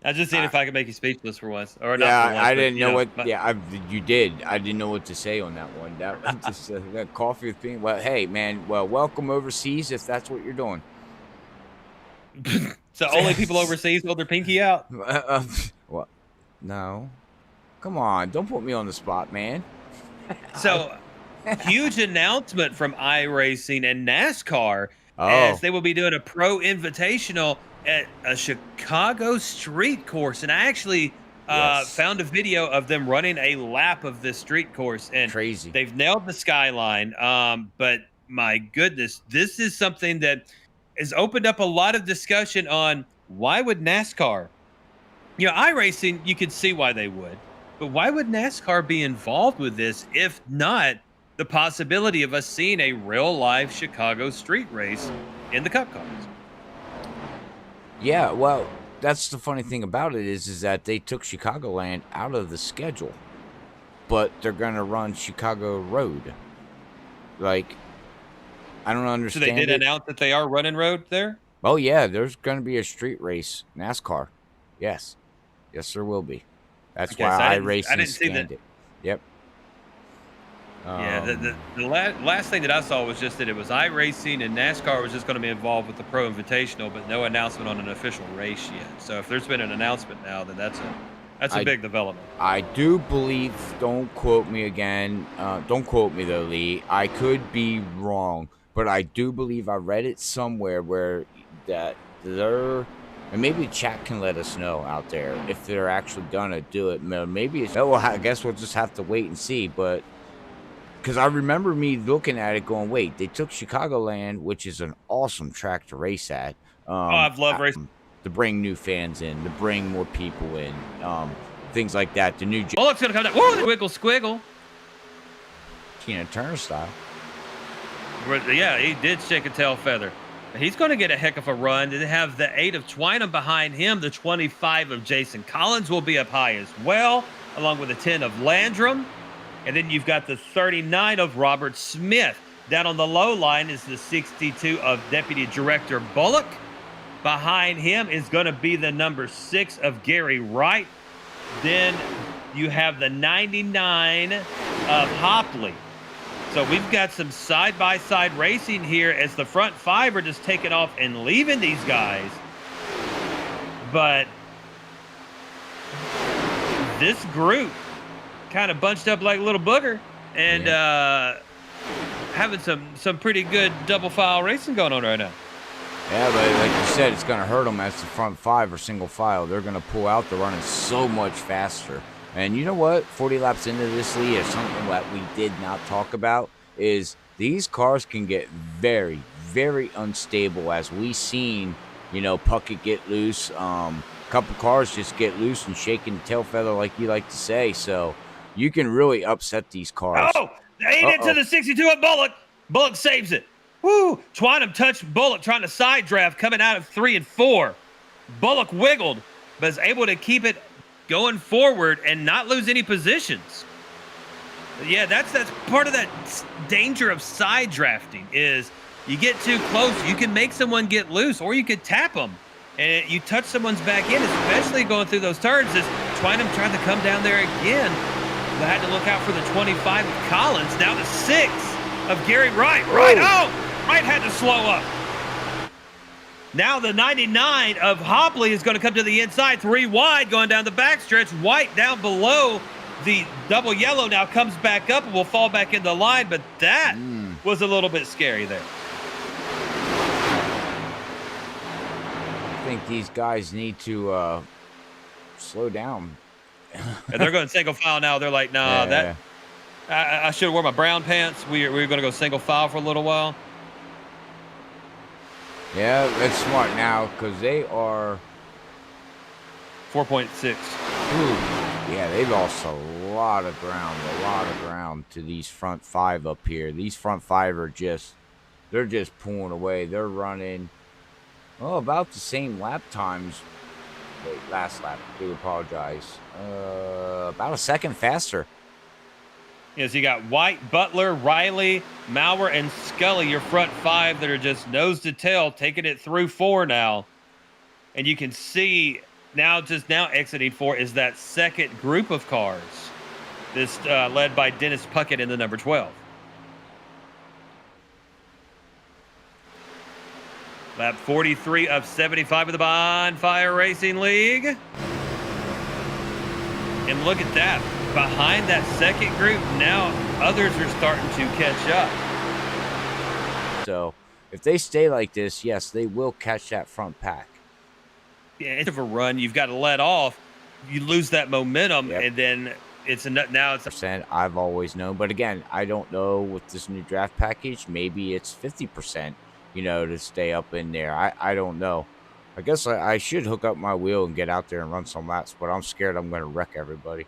[SPEAKER 2] I just seen if I could make you speechless for once, or not.
[SPEAKER 1] Yeah,
[SPEAKER 2] for once,
[SPEAKER 1] I didn't know what.
[SPEAKER 2] But,
[SPEAKER 1] yeah, you did. I didn't know what to say on that one. That was just that coffee with pinky. Well, hey, man. Well, welcome overseas if that's what you're doing.
[SPEAKER 2] So only people overseas hold their pinky out.
[SPEAKER 1] What? No. Come on, don't put me on the spot, man.
[SPEAKER 2] So, huge announcement from iRacing and NASCAR as
[SPEAKER 1] Oh,
[SPEAKER 2] they will be doing a pro invitational at a Chicago street course. And I actually
[SPEAKER 1] yes.
[SPEAKER 2] found a video of them running a lap of this street course, and
[SPEAKER 1] Crazy.
[SPEAKER 2] they've nailed the skyline. But my goodness, this is something that has opened up a lot of discussion on why would NASCAR, iRacing, you could see why they would, but why would NASCAR be involved with this if not the possibility of us seeing a real live Chicago street race in the Cup cars?
[SPEAKER 1] Yeah, well, that's the funny thing about it is that they took Chicagoland out of the schedule, but they're gonna run Chicago Road. Like, I don't
[SPEAKER 2] So they
[SPEAKER 1] understand
[SPEAKER 2] did
[SPEAKER 1] it.
[SPEAKER 2] announce that they are running road there.
[SPEAKER 1] Oh yeah, there's gonna be a street race NASCAR. Yes, yes, there will be. That's
[SPEAKER 2] Okay, so
[SPEAKER 1] why
[SPEAKER 2] I
[SPEAKER 1] iRacing
[SPEAKER 2] didn't see that.
[SPEAKER 1] scanned it. Yep.
[SPEAKER 2] Yeah, the last thing that I saw was just that it was iRacing and NASCAR was just going to be involved with the Pro Invitational, but no announcement on an official race yet. So if there's been an announcement now, then that's a
[SPEAKER 1] I
[SPEAKER 2] big development.
[SPEAKER 1] I do believe. Don't quote me again. Don't quote me though, Lee. I could be wrong, but I do believe I read it somewhere where that they're. And maybe chat can let us know out there if they're actually gonna do it. Maybe it's. Well, I guess we'll just have to wait and see. But because I remember me looking at it, going, "Wait, they took Chicagoland, which is an awesome track to race at,
[SPEAKER 2] Oh, I've loved racing.
[SPEAKER 1] to bring new fans in, to bring more people in, things like that. The new
[SPEAKER 2] Bullock's going to come down. Whoa, squiggle, squiggle.
[SPEAKER 1] Tina Turner style."
[SPEAKER 2] Yeah, he did shake a tail feather. He's going to get a heck of a run. They have the 8 of Twynham behind him. The 25 of Jason Collins will be up high as well, along with the 10 of Landrum. And then you've got the 39 of Robert Smith. Down on the low line is the 62 of Deputy Director Bullock. Behind him is going to be the number 6 of Gary Wright. Then you have the 99 of Hopley. So we've got some side-by-side racing here as the front 5 are just taking off and leaving these guys. But this group kind of bunched up like a little booger and having some pretty good double file racing going on right now.
[SPEAKER 1] Yeah, but like you said, it's going to hurt them as the front 5 are single file. They're going to pull out. They're running so much faster. And you know what? 40 laps into this lead is something that we did not talk about is these cars can get very, very unstable as we seen, Puckett get loose. A couple cars just get loose and shaking the tail feather like you like to say. So you can really upset these cars.
[SPEAKER 2] Oh, they ate into the 62 of Bullock. Bullock saves it. Woo! Twynham touched Bullock trying to side draft coming out of 3 and 4. Bullock wiggled, but is able to keep it going forward and not lose any positions. Yeah, that's part of that danger of side drafting is you get too close, you can make someone get loose or you could tap them and you touch someone's back end, especially going through those turns. As Twynham tried to come down there again, but had to look out for the 25 of Collins. Now the 6 of Gary Wright. Wright had to slow up. Now the 99 of Hopley is going to come to the inside, 3 wide, going down the backstretch. White down below the double yellow now comes back up and will fall back in the line, but that was a little bit scary there.
[SPEAKER 1] I think these guys need to slow down.
[SPEAKER 2] And they're going single file now. They're like, nah, I should have worn my brown pants. We're going to go single file for a little while.
[SPEAKER 1] Yeah, that's smart now because they are
[SPEAKER 2] 4.6.
[SPEAKER 1] Yeah, they lost a lot of ground to these front 5 up here. These front 5 are they're just pulling away. They're running, about the same lap times. Wait, last lap. I do apologize. About a second faster.
[SPEAKER 2] Yes, you got White, Butler, Riley, Maurer, and Scully, your front 5 that are just nose to tail, taking it through 4 now. And you can see now exiting 4 is that second group of cars. This led by Dennis Puckett in the number 12. Lap 43 of 75 of the Bonfire Racing League. And look at that. Behind that second group, now others are starting to catch up.
[SPEAKER 1] So if they stay like this, yes, they will catch that front pack.
[SPEAKER 2] Yeah, it's a run. You've got to let off. You lose that momentum,
[SPEAKER 1] Yep.
[SPEAKER 2] and then now it's
[SPEAKER 1] percent I've always known. But again, I don't know with this new draft package. Maybe it's 50%, to stay up in there. I don't know. I guess I should hook up my wheel and get out there and run some laps, but I'm scared I'm going to wreck everybody.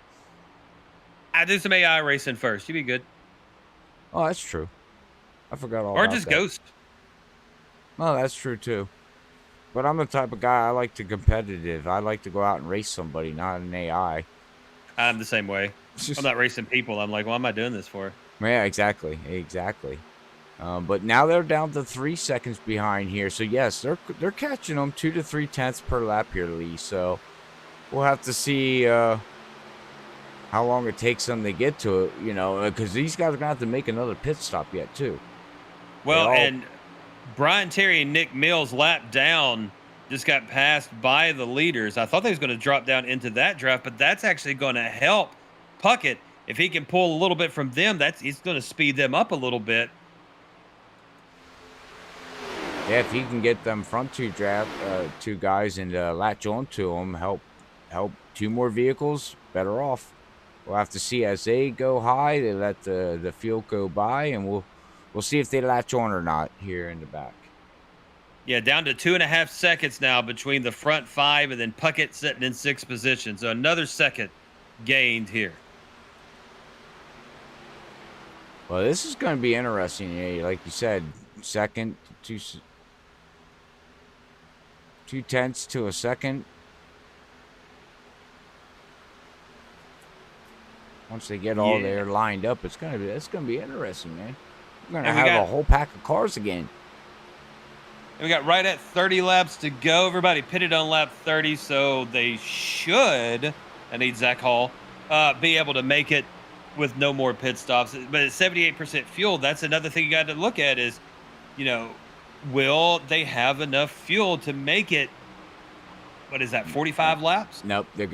[SPEAKER 2] I do some AI racing first. You be good.
[SPEAKER 1] Oh, that's true. I forgot all
[SPEAKER 2] Or
[SPEAKER 1] about
[SPEAKER 2] just
[SPEAKER 1] that.
[SPEAKER 2] ghost.
[SPEAKER 1] Oh, that's true too. But I'm the type of guy, I like to competitive. I like to go out and race somebody, not an AI.
[SPEAKER 2] I'm the same way. I'm not racing people. I'm like, what am I doing this for?
[SPEAKER 1] Yeah, exactly. But now they're down to 3 seconds behind here. So yes, they're catching them 2 to 3 tenths per lap here, Lee. So we'll have to see how long it takes them to get to it. Because these guys are gonna have to make another pit stop yet too.
[SPEAKER 2] Well, and Brian Terry and Nick Mills lap down just got passed by the leaders. I thought they was going to drop down into that draft, but that's actually going to help Puckett. If he can pull a little bit from them, he's going to speed them up a little bit.
[SPEAKER 1] Yeah, if he can get them front two guys and latch onto them, help 2 more vehicles, better off. We'll have to see as they go high. They let the field go by, and we'll see if they latch on or not here in the back.
[SPEAKER 2] Yeah, down to 2.5 seconds now between the front 5 and then Puckett sitting in 6th position. So another second gained here.
[SPEAKER 1] Well, this is going to be interesting. Like you said, second, 2 tenths to a second. Once they get all there lined up, it's gonna be interesting, man. We're gonna have a whole pack of cars again.
[SPEAKER 2] And we got right at 30 laps to go. Everybody pitted on lap 30, so they should, I need Zach Hall, be able to make it with no more pit stops. But at 78% fuel, that's another thing you got to look at is, will they have enough fuel to make it? What is that? 45 laps?
[SPEAKER 1] Nope. They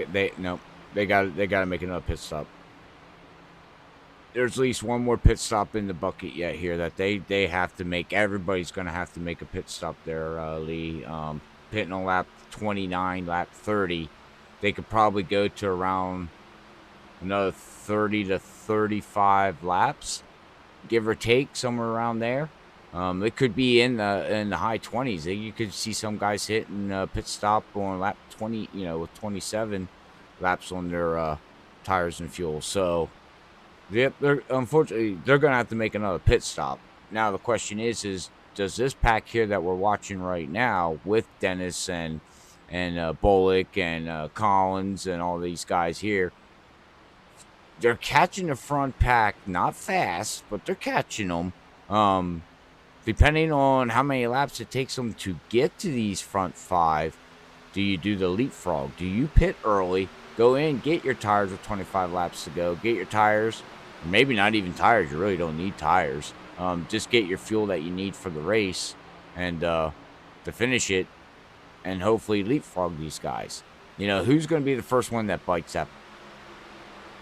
[SPEAKER 1] got to make another pit stop. There's at least one more pit stop in the bucket yet here that they have to make. Everybody's going to have to make a pit stop there, Lee. Pitting on lap 29, lap 30. They could probably go to around another 30 to 35 laps, give or take, somewhere around there. It could be in the high 20s. You could see some guys hitting pit stop on lap 20, with 27 laps on their tires and fuel. So, yep, unfortunately they're going to have to make another pit stop. Now the question is does this pack here that we're watching right now with Dennis and Bullock and Collins and all these guys here, they're catching the front pack, not fast, but they're catching them. Depending on how many laps it takes them to get to these front 5, do you do the leapfrog? Do you pit early, go in, get your tires with 25 laps to go, get your tires, maybe not even tires, you really don't need tires. Just get your fuel that you need for the race and to finish it and hopefully leapfrog these guys. Who's going to be the first one that bites up,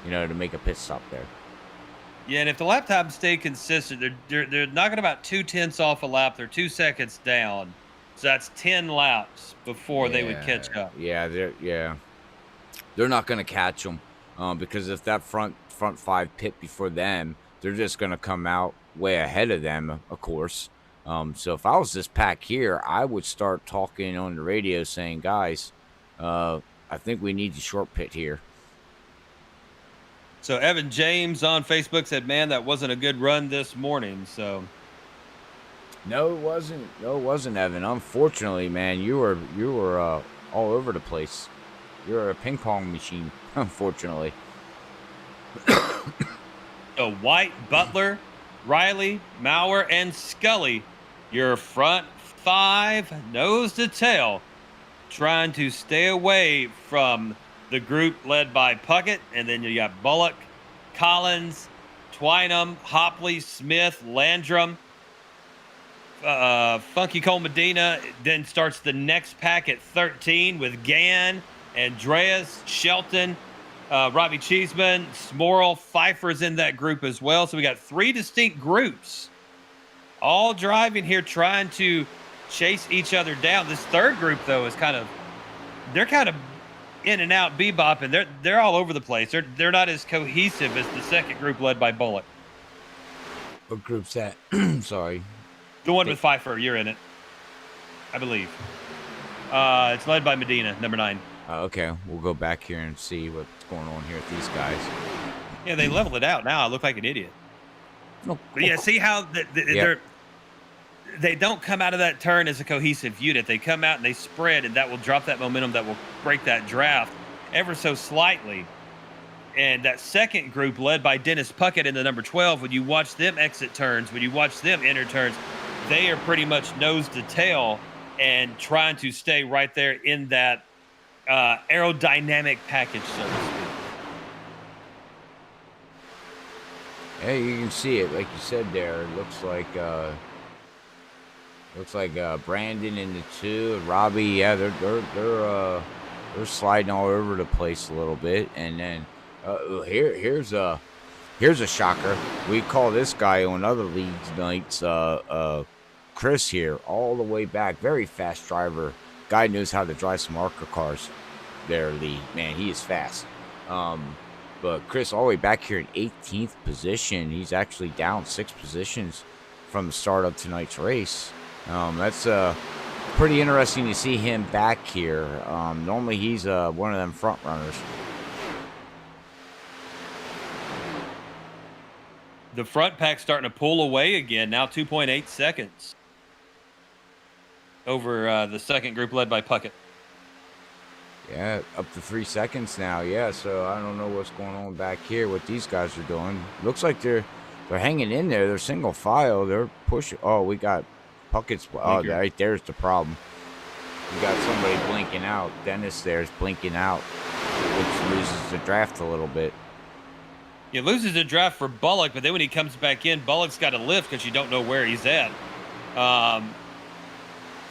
[SPEAKER 1] to make a pit stop there?
[SPEAKER 2] Yeah, and if the lap times stay consistent, they're knocking about 2/10 off a lap. They're 2 seconds down, so that's 10 laps before they would catch up.
[SPEAKER 1] Yeah, they're not going to catch them because if that front 5 pit before them, they're just going to come out way ahead of them, of course. So if I was this pack here, I would start talking on the radio saying, guys, I think we need to short pit here.
[SPEAKER 2] So Evan James on Facebook said, man, that wasn't a good run this morning. So
[SPEAKER 1] no, it wasn't, Evan. Unfortunately, man, you were all over the place. You're a ping pong machine, unfortunately.
[SPEAKER 2] So White, Butler, Riley, Maurer, and Scully, your front 5, nose to tail, trying to stay away from the group led by Puckett, and then you got Bullock, Collins, Twynham, Hopley, Smith, Landrum, Funky Cole Medina. Then starts the next pack at 13 with Gann, Andreas, Shelton, Robbie Cheeseman, Smorl, Pfeiffer's in that group as well. So we got 3 distinct groups all driving here trying to chase each other down. This third group, though, is they're kind of in and out, bebopping. They're all over the place. They're not as cohesive as the second group led by Bullock.
[SPEAKER 1] What group's that? Sorry.
[SPEAKER 2] The one with Pfeiffer, you're in it, I believe. It's led by Medina, number 9.
[SPEAKER 1] Okay, we'll go back here and see what's going on here with these guys.
[SPEAKER 2] Yeah, they leveled it out. Now I look like an idiot.
[SPEAKER 1] No,
[SPEAKER 2] But yeah, see how they don't come out of that turn as a cohesive unit. They come out and they spread, and that will drop that momentum, that will break that draft ever so slightly. And that second group, led by Dennis Puckett in the number 12, when you watch them exit turns, when you watch them enter turns, they are pretty much nose to tail and trying to stay right there in that aerodynamic package, so to speak.
[SPEAKER 1] Hey, you can see it, like you said there. It looks like Brandon in the 2, Robbie. Yeah, they're sliding all over the place a little bit. And then here's a shocker. We call this guy on other leagues nights Chris here, all the way back. Very fast driver. Guy knows how to drive some ARCA cars there, Lee. Man, he is fast. But Chris all the way back here in 18th position. He's actually down 6 positions from the start of tonight's race. That's pretty interesting to see him back here. Normally he's one of them front runners.
[SPEAKER 2] The front pack's starting to pull away again. Now 2.8 seconds over the second group led by Puckett.
[SPEAKER 1] Yeah, up to 3 seconds now. Yeah, so I don't know what's going on back here, what these guys are doing. Looks like they're hanging in there. They're single file. They're pushing. Oh, we got Puckett's. Oh, right there's the problem. We got somebody blinking out. Dennis there's blinking out, which loses the draft a little bit.
[SPEAKER 2] He loses the draft for Bullock, but then when he comes back in, Bullock's got to lift because you don't know where he's at.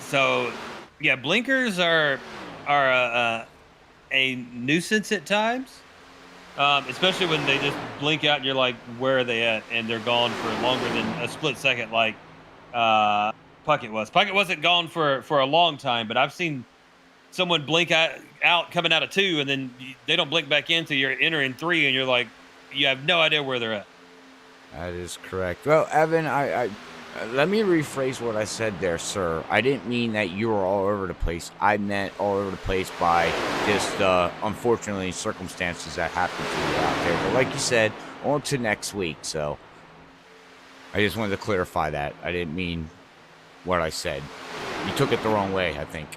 [SPEAKER 2] So, yeah, blinkers are a nuisance at times, especially when they just blink out and you're like, where are they at? And they're gone for longer than a split second, like Puckett was. Puckett wasn't gone for a long time, but I've seen someone blink out coming out of 2, and then they don't blink back in until you're entering 3, and you're like, you have no idea where they're at.
[SPEAKER 1] That is correct. Well, Evan, I let me rephrase what I said there, sir. I didn't mean that you were all over the place. I meant all over the place by just, unfortunately, circumstances that happened to you out there. But like you said, on to next week. So I just wanted to clarify that. I didn't mean what I said. You took it the wrong way, I think.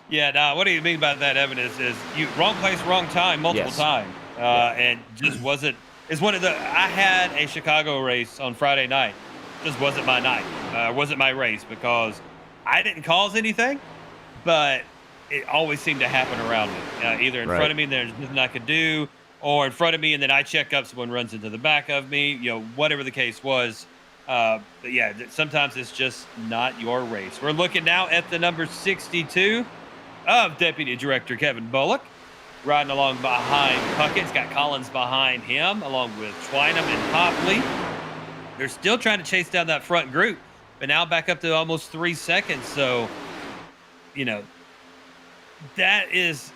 [SPEAKER 2] Yeah, no, what do you mean by that, Evan? Is you wrong place, wrong time, multiple times. And just wasn't. It's one of the. I had a Chicago race on Friday night. Just wasn't my night. Wasn't my race because I didn't cause anything, but it always seemed to happen around me. Either in front of me, and there's nothing I could do, or in front of me, and then I check up, someone runs into the back of me. You know, whatever the case was. But yeah, sometimes it's just not your race. We're looking now at the number 62 of Deputy Director Kevin Bullock. Riding along behind Puckett. He's got Collins behind him, along with Twynham and Hopley. They're still trying to chase down that front group, but now back up to almost 3 seconds. So, you know, that is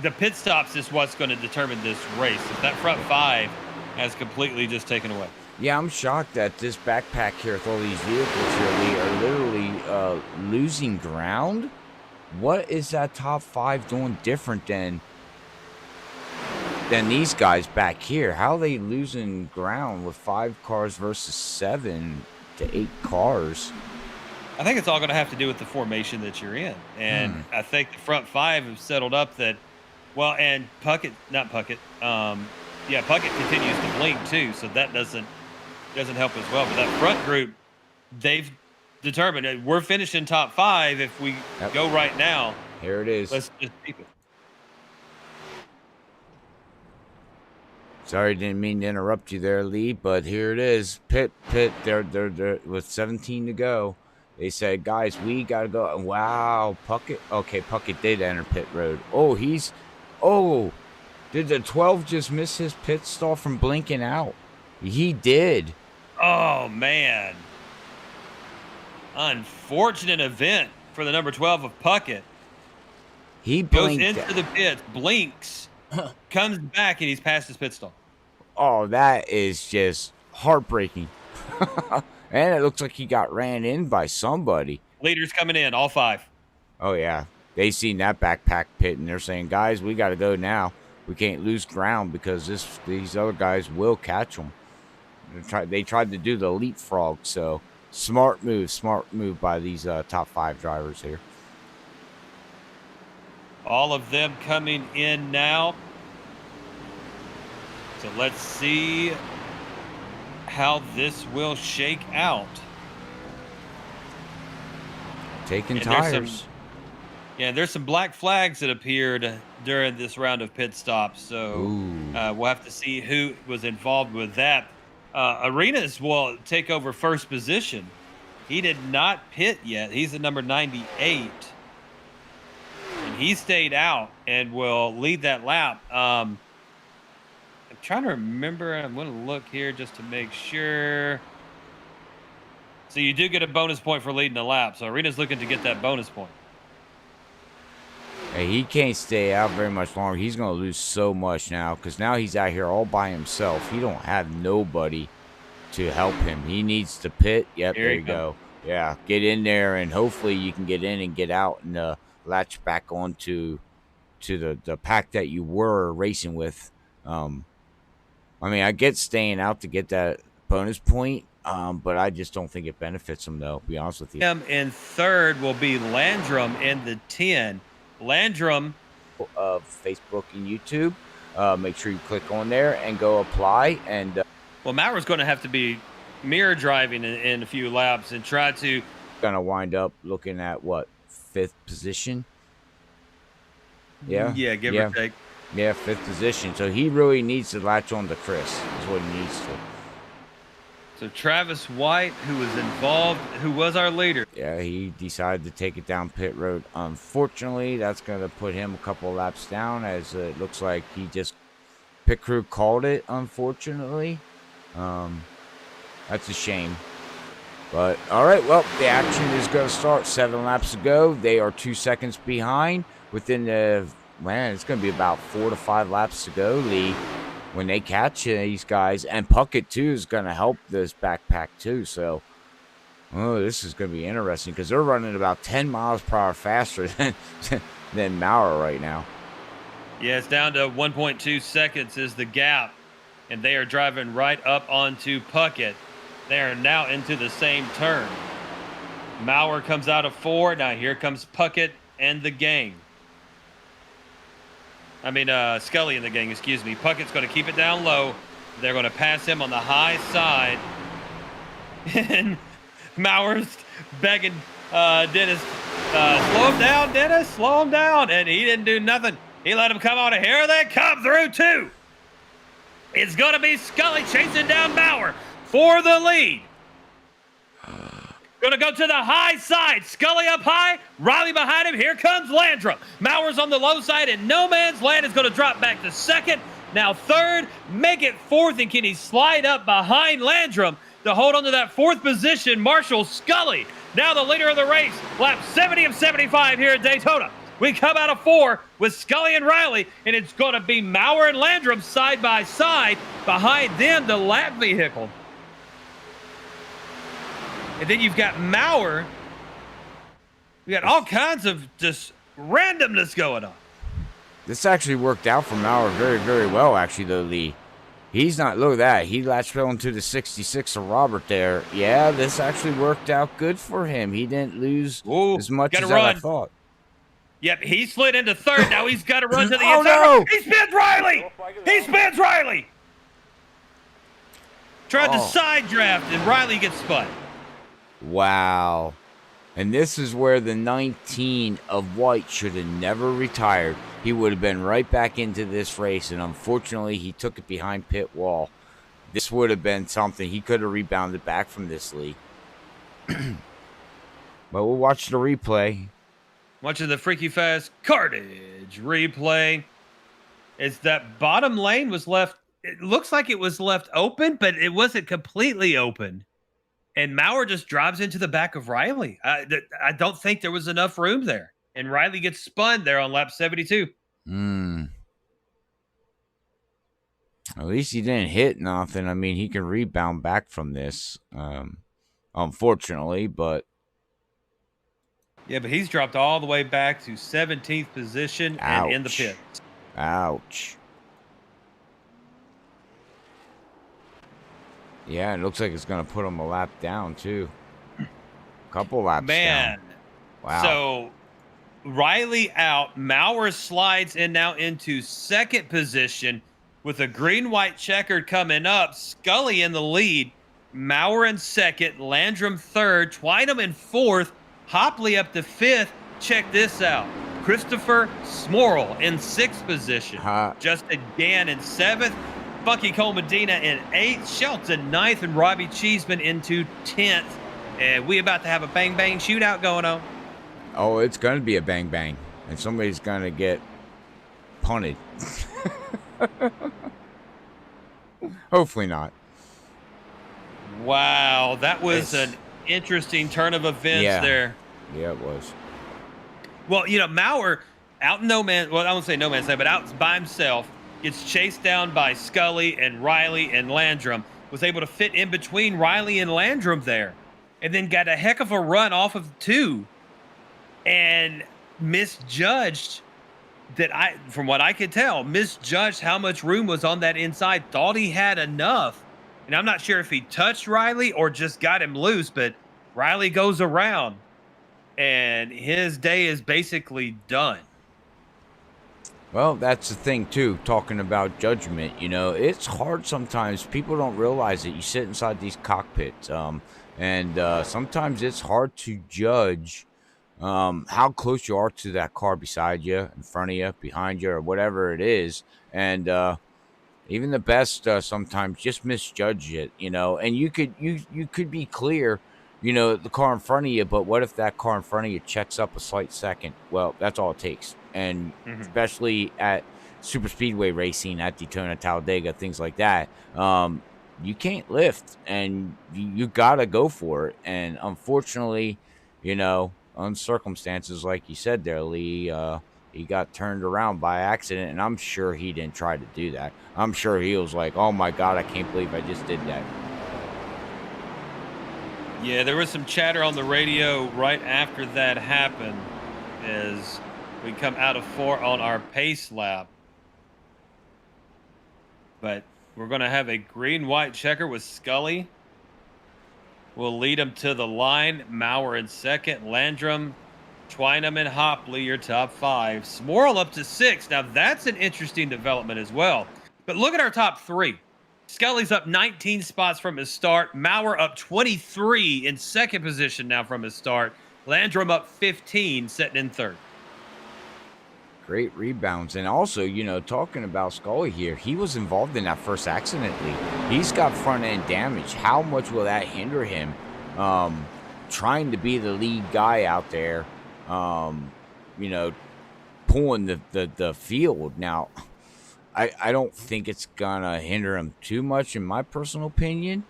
[SPEAKER 2] the pit stops is what's going to determine this race. If that front 5 has completely just taken away.
[SPEAKER 1] Yeah, I'm shocked that this backpack here with all these vehicles here are literally losing ground. What is that top 5 doing different than these guys back here? How are they losing ground with 5 cars versus 7 to 8 cars?
[SPEAKER 2] I think it's all going to have to do with the formation that you're in. And I think the front 5 have settled up that, well, and Puckett, not Puckett. Yeah, Puckett continues to blink too. So that doesn't help as well. But that front group, they've determined that we're finishing top 5 if we go right now.
[SPEAKER 1] Here it is.
[SPEAKER 2] Let's just keep it.
[SPEAKER 1] Sorry, didn't mean to interrupt you there, Lee, but here it is. Pit. They're with 17 to go. They said, guys, we gotta go. Wow, Puckett. Okay, Puckett did enter pit road. Oh, Did the 12 just miss his pit stall from blinking out? He did.
[SPEAKER 2] Oh, man. Unfortunate event for the number 12 of Puckett.
[SPEAKER 1] He
[SPEAKER 2] Goes
[SPEAKER 1] blinked
[SPEAKER 2] into the pits, blinks, comes back, and he's past his pit stall.
[SPEAKER 1] Oh, that is just heartbreaking. And it looks like he got ran in by somebody.
[SPEAKER 2] Leaders coming in, all 5.
[SPEAKER 1] Oh, yeah. They seen that backpack pit, and they're saying, guys, we got to go now. We can't lose ground because these other guys will catch them. They tried to do the leapfrog, so smart move by these top 5 drivers here.
[SPEAKER 2] All of them coming in now. So let's see how this will shake out.
[SPEAKER 1] Taking
[SPEAKER 2] And
[SPEAKER 1] tires.
[SPEAKER 2] There's some black flags that appeared during this round of pit stops. So we'll have to see who was involved with that. Arenas will take over first position. He did not pit yet. He's at number 98. And he stayed out and will lead that lap. I'm trying to remember. I'm going to look here just to make sure. So you do get a bonus point for leading the lap. So Arena's looking to get that bonus point.
[SPEAKER 1] Hey, he can't stay out very much longer. He's going to lose so much now because now he's out here all by himself. He don't have nobody to help him. He needs to pit. Yep, there you go. Yeah, get in there, and hopefully you can get in and get out and latch back onto the pack that you were racing with. I mean, I get staying out to get that bonus point, but I just don't think it benefits him, though, to be honest with you.
[SPEAKER 2] In third will be Landrum in the 10. Landrum
[SPEAKER 1] of Facebook and YouTube. Make sure you click on there and go apply. And
[SPEAKER 2] well, Mauer's going to have to be mirror driving in a few laps and try to.
[SPEAKER 1] Gonna wind up looking at what, 5th position? Yeah,
[SPEAKER 2] give or take.
[SPEAKER 1] Yeah, 5th position. So he really needs to latch on to Chris. Is what he needs to.
[SPEAKER 2] So Travis White, who was involved, who was our leader.
[SPEAKER 1] Yeah, he decided to take it down pit road. Unfortunately, that's going to put him a couple laps down, as it looks like he just pit crew called it, unfortunately. That's a shame. But, all right, well, the action is going to start. 7 laps to go. They are 2 seconds behind. Within the, it's going to be about 4 to 5 laps to go, Lee. When they catch these guys, and Puckett too is going to help this backpack too. So, this is going to be interesting because they're running about 10 miles per hour faster than Maurer right now.
[SPEAKER 2] Yeah, it's down to 1.2 seconds is the gap, and they are driving right up onto Puckett. They are now into the same turn. Maurer comes out of 4. Now here comes Puckett and the gang. Scully in the gang, excuse me. Puckett's going to keep it down low. They're going to pass him on the high side. And Maurer's begging Dennis, slow him down, Dennis, slow him down. And he didn't do nothing. He let him come on. Here they come through, too. It's going to be Scully chasing down Maurer for the lead. Going to go to the high side. Scully up high. Riley behind him. Here comes Landrum. Maurer's on the low side, and No Man's Land is going to drop back to second. Now third. Make it fourth, and can he slide up behind Landrum to hold on to that 4th position? Marshall Scully, now the leader of the race. Lap 70 of 75 here at Daytona. We come out of 4 with Scully and Riley, and it's going to be Maurer and Landrum side by side. Behind them, the lap vehicle. And then you've got Maurer. We got all kinds of just randomness going on.
[SPEAKER 1] This actually worked out for Maurer very, very well, actually, though, Lee. He's not, look at that. He latched on to the 66 of Robert there. Yeah, this actually worked out good for him. He didn't lose as much as I thought.
[SPEAKER 2] Yep, he slid into third. Now he's got to run to the
[SPEAKER 1] oh,
[SPEAKER 2] inside.
[SPEAKER 1] No.
[SPEAKER 2] He spins Riley. He spins Riley. Tried to side draft, and Riley gets spun.
[SPEAKER 1] Wow. And this is where the 19 of White should have never retired. He would have been right back into this race, and unfortunately, he took it behind pit wall. This would have been something. He could have rebounded back from this lead. But we'll watch the replay.
[SPEAKER 2] Watching the Freaky Fast Cartage replay. is that bottom lane was left. It looks like it was left open, but it wasn't completely open. And Maurer just drives into the back of Riley. I don't think there was enough room there. And Riley gets spun there on lap 72.
[SPEAKER 1] At least he didn't hit nothing. I mean, he can rebound back from this, unfortunately, but
[SPEAKER 2] Yeah, but he's dropped all the way back to 17th position and in the pit.
[SPEAKER 1] Ouch. Yeah, it looks like it's going to put him a lap down, too. Couple laps down. Wow.
[SPEAKER 2] So Riley out. Maurer slides in now into second position with a green-white checkered coming up. Scully in the lead. Maurer in second. Landrum third. Twynham in fourth. Hopley up to fifth. Check this out. Christopher Smorrell in sixth position. Justin Gann in seventh. Bucky Cole Medina in eighth. Shelton ninth. And Robbie Cheeseman into 10th. And we about to have a bang-bang shootout going on.
[SPEAKER 1] Oh, it's going to be a bang-bang. And somebody's going to get punted. Hopefully not.
[SPEAKER 2] Wow, that was an interesting turn of events there.
[SPEAKER 1] Yeah, it was.
[SPEAKER 2] Well, you know, Maurer out in no man, well, I won't say no man's land, but out by himself, gets chased down by Scully and Riley and Landrum, was able to fit in between Riley and Landrum there, and then got a heck of a run off of two and misjudged that from what I could tell, misjudged how much room was on that inside, thought he had enough. And I'm not sure if he touched Riley or just got him loose, but Riley goes around and his day is basically done.
[SPEAKER 1] Well, that's the thing, too, talking about judgment. You know, it's hard sometimes. People don't realize that you sit inside these cockpits. And sometimes it's hard to judge how close you are to that car beside you, in front of you, behind you, or whatever it is. And even the best sometimes just misjudge it, you know. And you could be clear, you know, the car in front of you, but what if that car in front of you checks up a slight second? Well, that's all it takes. And especially at super speedway racing, at Daytona, Talladega, things like that, you can't lift, and you got to go for it. And unfortunately, you know, on circumstances like you said there, Lee, he got turned around by accident, and I'm sure he didn't try to do that. I'm sure he was like, oh my God, I can't believe I just did that.
[SPEAKER 2] Yeah, there was some chatter on the radio right after that happened as we come out of 4 on our pace lap. But we're going to have a green-white checker with Scully. We'll lead him to the line. Maurer in second. Landrum, Twynham, and Hopley, your top 5. Smorrell up to 6. Now, that's an interesting development as well. But look at our top 3. Scully's up 19 spots from his start. Maurer up 23 in second position now from his start. Landrum up 15, sitting in third.
[SPEAKER 1] Great rebounds. And also, you know, talking about Scully here, he was involved in that first accident, Lee. He's got front-end damage. How much will that hinder him trying to be the lead guy out there, you know, pulling the field? Now, I don't think it's going to hinder him too much, in my personal opinion.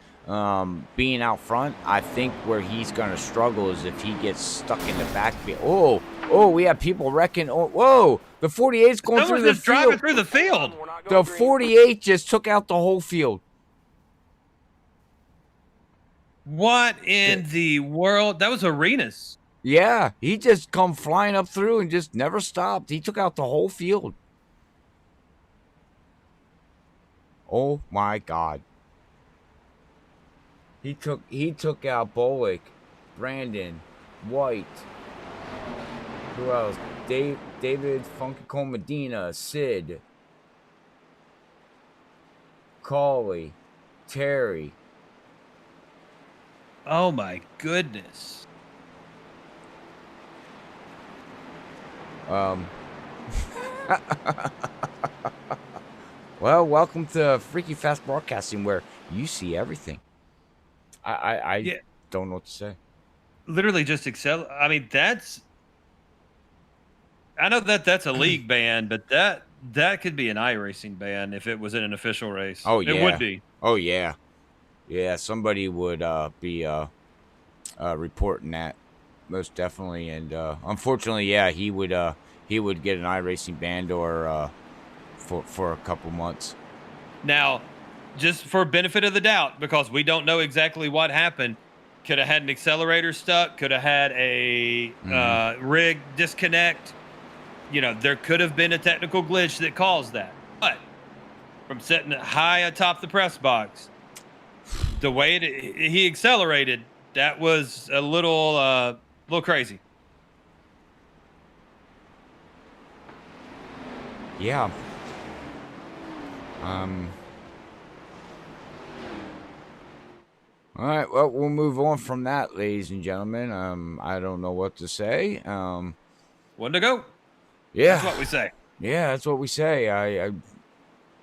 [SPEAKER 1] Being out front, I think where he's going to struggle is if he gets stuck in the backfield. Oh, we have people wrecking. Oh, whoa, the 48's going through the field.
[SPEAKER 2] Driving through the field.
[SPEAKER 1] The 48 just took out the whole field.
[SPEAKER 2] What in the world? That was Arenas.
[SPEAKER 1] Yeah, he just come flying up through and just never stopped. He took out the whole field. Oh my God. He took out Bullock, Brandon, White. Who else? David Funky Cole Medina, Sid, Cauley, Terry.
[SPEAKER 2] Oh my goodness.
[SPEAKER 1] Well, welcome to Freaky Fast Broadcasting, where you see everything. I don't know what to say.
[SPEAKER 2] Literally just I mean, I know that's a league ban, but That could be an iRacing ban if it was in an official race.
[SPEAKER 1] Oh
[SPEAKER 2] It would
[SPEAKER 1] yeah.
[SPEAKER 2] be.
[SPEAKER 1] Oh yeah. Yeah. Somebody would be reporting that most definitely, and unfortunately, yeah, he would get an iRacing ban or for a couple months.
[SPEAKER 2] Now, just for benefit of the doubt, because we don't know exactly what happened, could have had an accelerator stuck, could have had a
[SPEAKER 1] Hmm.
[SPEAKER 2] rig disconnect. There could have been a technical glitch that caused that. But from sitting high atop the press box, the way he accelerated, that was a little crazy.
[SPEAKER 1] Yeah. Um. All right. Well, we'll move on from that, ladies and gentlemen. I don't know what to say.
[SPEAKER 2] One to go. That's
[SPEAKER 1] Yeah.
[SPEAKER 2] what we say.
[SPEAKER 1] Yeah, that's what we say.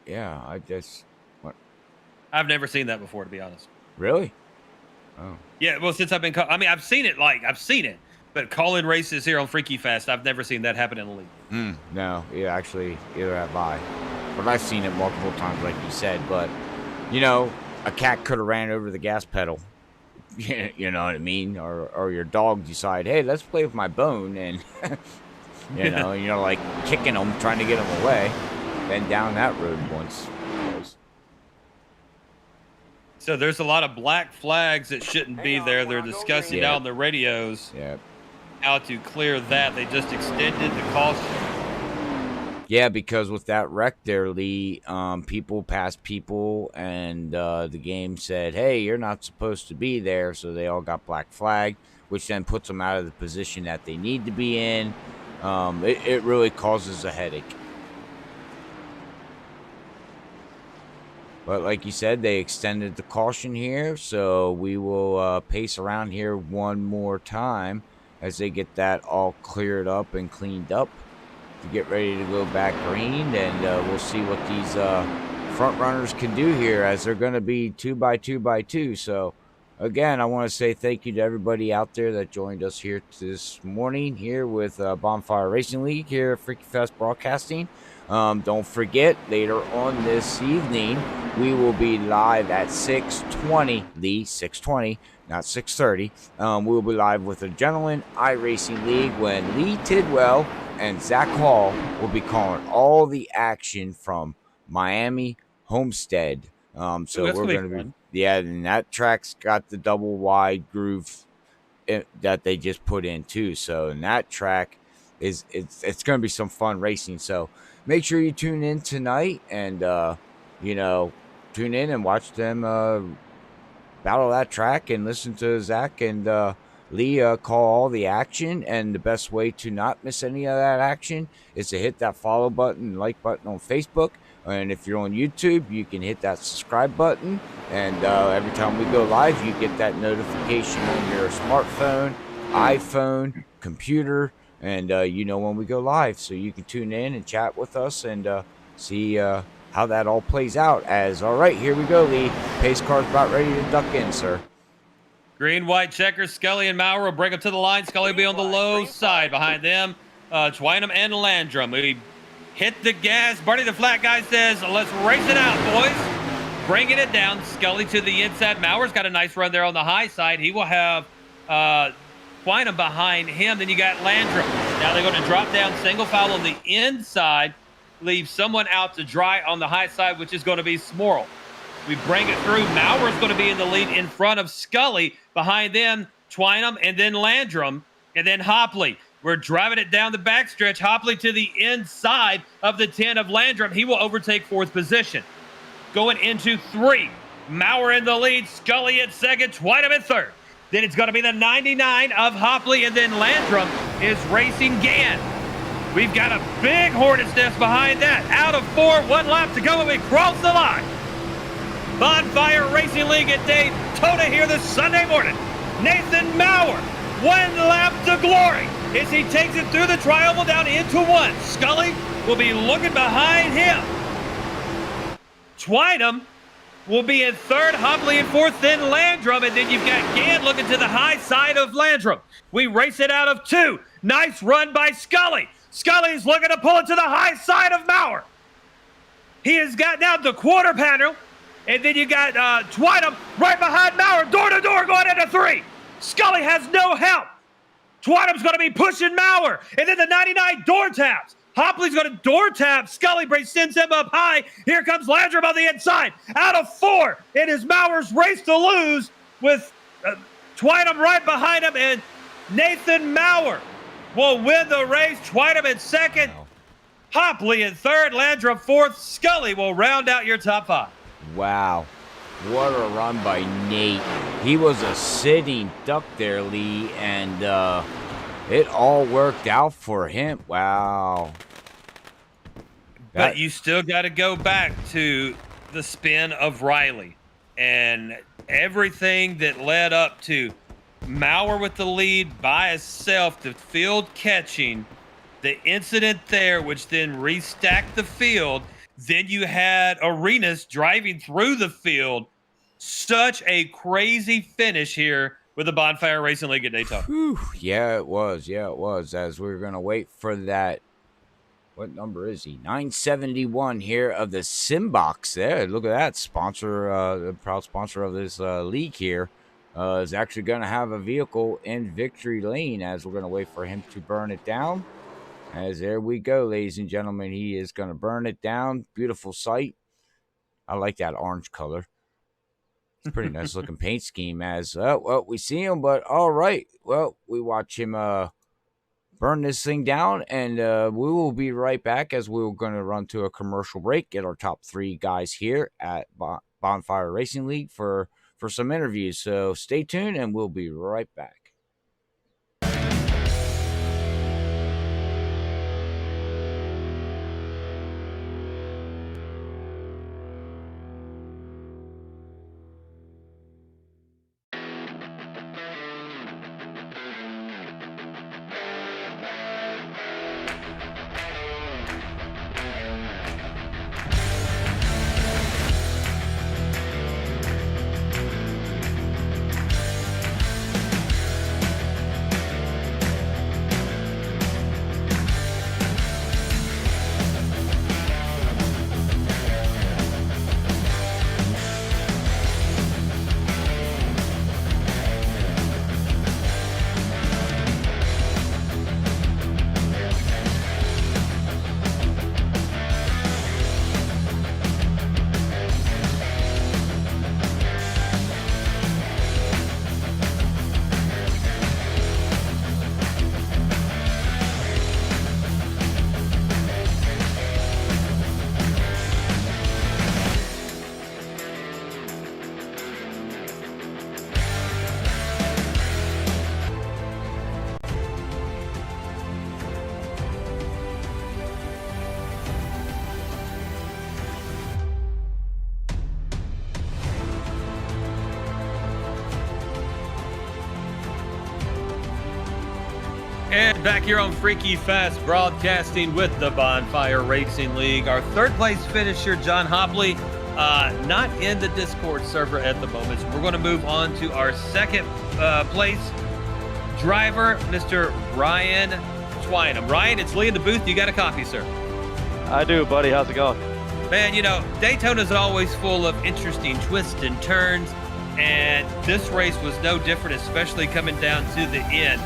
[SPEAKER 1] Yeah, I just what?
[SPEAKER 2] I've never seen that before, to be honest.
[SPEAKER 1] Really? Oh.
[SPEAKER 2] Yeah, well, since I've been, I mean, I've seen it, but calling races here on Freaky Fest, I've never seen that happen in the league.
[SPEAKER 1] No. Yeah, actually, either have I. But I've seen it multiple times, like you said. But you know, a cat could have ran over the gas pedal. You know what I mean? Or your dog decide, hey, let's play with my bone, and you're like kicking them, trying to get them away. Been down that road once.
[SPEAKER 2] So there's a lot of black flags that shouldn't be there. They're discussing
[SPEAKER 1] Yeah.
[SPEAKER 2] now on the radios
[SPEAKER 1] Yeah.
[SPEAKER 2] how to clear that. They just extended the caution.
[SPEAKER 1] Yeah, because with that wreck there, Lee, people passed people, and the game said, hey, you're not supposed to be there, so they all got black flagged, which then puts them out of the position that they need to be in. It really causes a headache. But like you said, they extended the caution here, so we will pace around here one more time as they get that all cleared up and cleaned up to get ready to go back green, and we'll see what these front runners can do here, as they're going to be 2x2x2. So again, I want to say thank you to everybody out there that joined us here this morning here with Bonfire Racing League here at Freaky Fest Broadcasting. Don't forget, later on this evening, we will be live at 6:20, Lee, 6:20, not 6:30. We'll be live with Adrenaline iRacing League when Lee Tidwell and Zach Hall will be calling all the action from Miami Homestead. So
[SPEAKER 2] That's
[SPEAKER 1] we're
[SPEAKER 2] gonna
[SPEAKER 1] going
[SPEAKER 2] be
[SPEAKER 1] to
[SPEAKER 2] fun.
[SPEAKER 1] be, yeah, and that track's got the double wide groove that they just put in too. So, and that track it's going to be some fun racing. So make sure you tune in tonight, and tune in and watch them battle that track, and listen to Zach and Lee call all the action. And the best way to not miss any of that action is to hit that follow button and like button on Facebook. And if you're on YouTube, you can hit that subscribe button. And every time we go live, you get that notification on your smartphone, iPhone, computer, and when we go live. So you can tune in and chat with us and see how that all plays out. All right, here we go, Lee. Pace car's about ready to duck in, sir.
[SPEAKER 2] Green, white checkers. Scully and Maurer will bring up to the line. Scully will be on the low side behind them. Twynham and Landrum. We hit the gas. Barney the flat guy says, let's race it out, boys. Bringing it down. Scully to the inside. Maurer's got a nice run there on the high side. He will have Twynham behind him. Then you got Landrum. Now they're going to drop down single foul on the inside. Leave someone out to dry on the high side, which is going to be Smorl. We bring it through. Maurer's going to be in the lead in front of Scully. Behind them, Twynham, and then Landrum, and then Hopley. We're driving it down the backstretch. Hopley to the inside of the 10 of Landrum. He will overtake fourth position. Going into 3. Maurer in the lead. Scully at second. Twynham at third. Then it's going to be the 99 of Hopley, and then Landrum is racing Gann. We've got a big Hornet's Nest behind that. Out of 4, 1 lap to go, and we cross the line. Bonfire Racing League at Daytona here this Sunday morning. Nathan Maurer, 1 lap to glory as he takes it through the tri-oval down into 1. Scully will be looking behind him. Twynham will be in third, Hopley in fourth, then Landrum, and then you've got Gann looking to the high side of Landrum. We race it out of 2. Nice run by Scully. Scully's looking to pull it to the high side of Maurer. He has got now the quarter panel, and then you got Twynham right behind Maurer, door to door going into 3. Scully has no help. Twynham's going to be pushing Maurer, and then the 99 door taps. Hopley's going to door tap. Scully sends him up high. Here comes Landrum on the inside. Out of 4, it is Maurer's race to lose with Twynham right behind him, and Nathan Maurer will win the race. Twynham in 2nd, Hopley in 3rd, Landrum 4th. Scully will round out your top 5.
[SPEAKER 1] Wow. What a run by Nate. He was a sitting duck there, Lee, and it all worked out for him. Wow.
[SPEAKER 2] But you still got to go back to the spin of Riley and everything that led up to Maurer with the lead by himself, the field catching, the incident there, which then restacked the field. Then you had Arenas driving through the field. Such a crazy finish here with the Bonfire Racing League at Daytona.
[SPEAKER 1] Whew. Yeah, it was. Yeah, it was. As we were going to wait for that. What number is he? 971 here of the Simbox there. Look at that. Sponsor, the proud sponsor of this league here, is actually going to have a vehicle in victory lane as we're going to wait for him to burn it down. As there we go, ladies and gentlemen. He is going to burn it down. Beautiful sight. I like that orange color. It's a pretty nice looking paint scheme as, well, we see him, but all right. Well, we watch him burn this thing down, and we will be right back as we're going to run to a commercial break, get our top 3 guys here at Bonfire Racing League for some interviews. So stay tuned, and we'll be right back.
[SPEAKER 2] And back here on Freaky Fast Broadcasting with the Bonfire Racing League. Our 3rd place finisher, John Hopley, not in the Discord server at the moment. So we're going to move on to our 2nd place driver, Mr. Ryan Twynham. Ryan, it's Lee in the booth. You got a copy, sir?
[SPEAKER 3] I do, buddy. How's it going?
[SPEAKER 2] Man, you know, Daytona's always full of interesting twists and turns, and this race was no different, especially coming down to the end.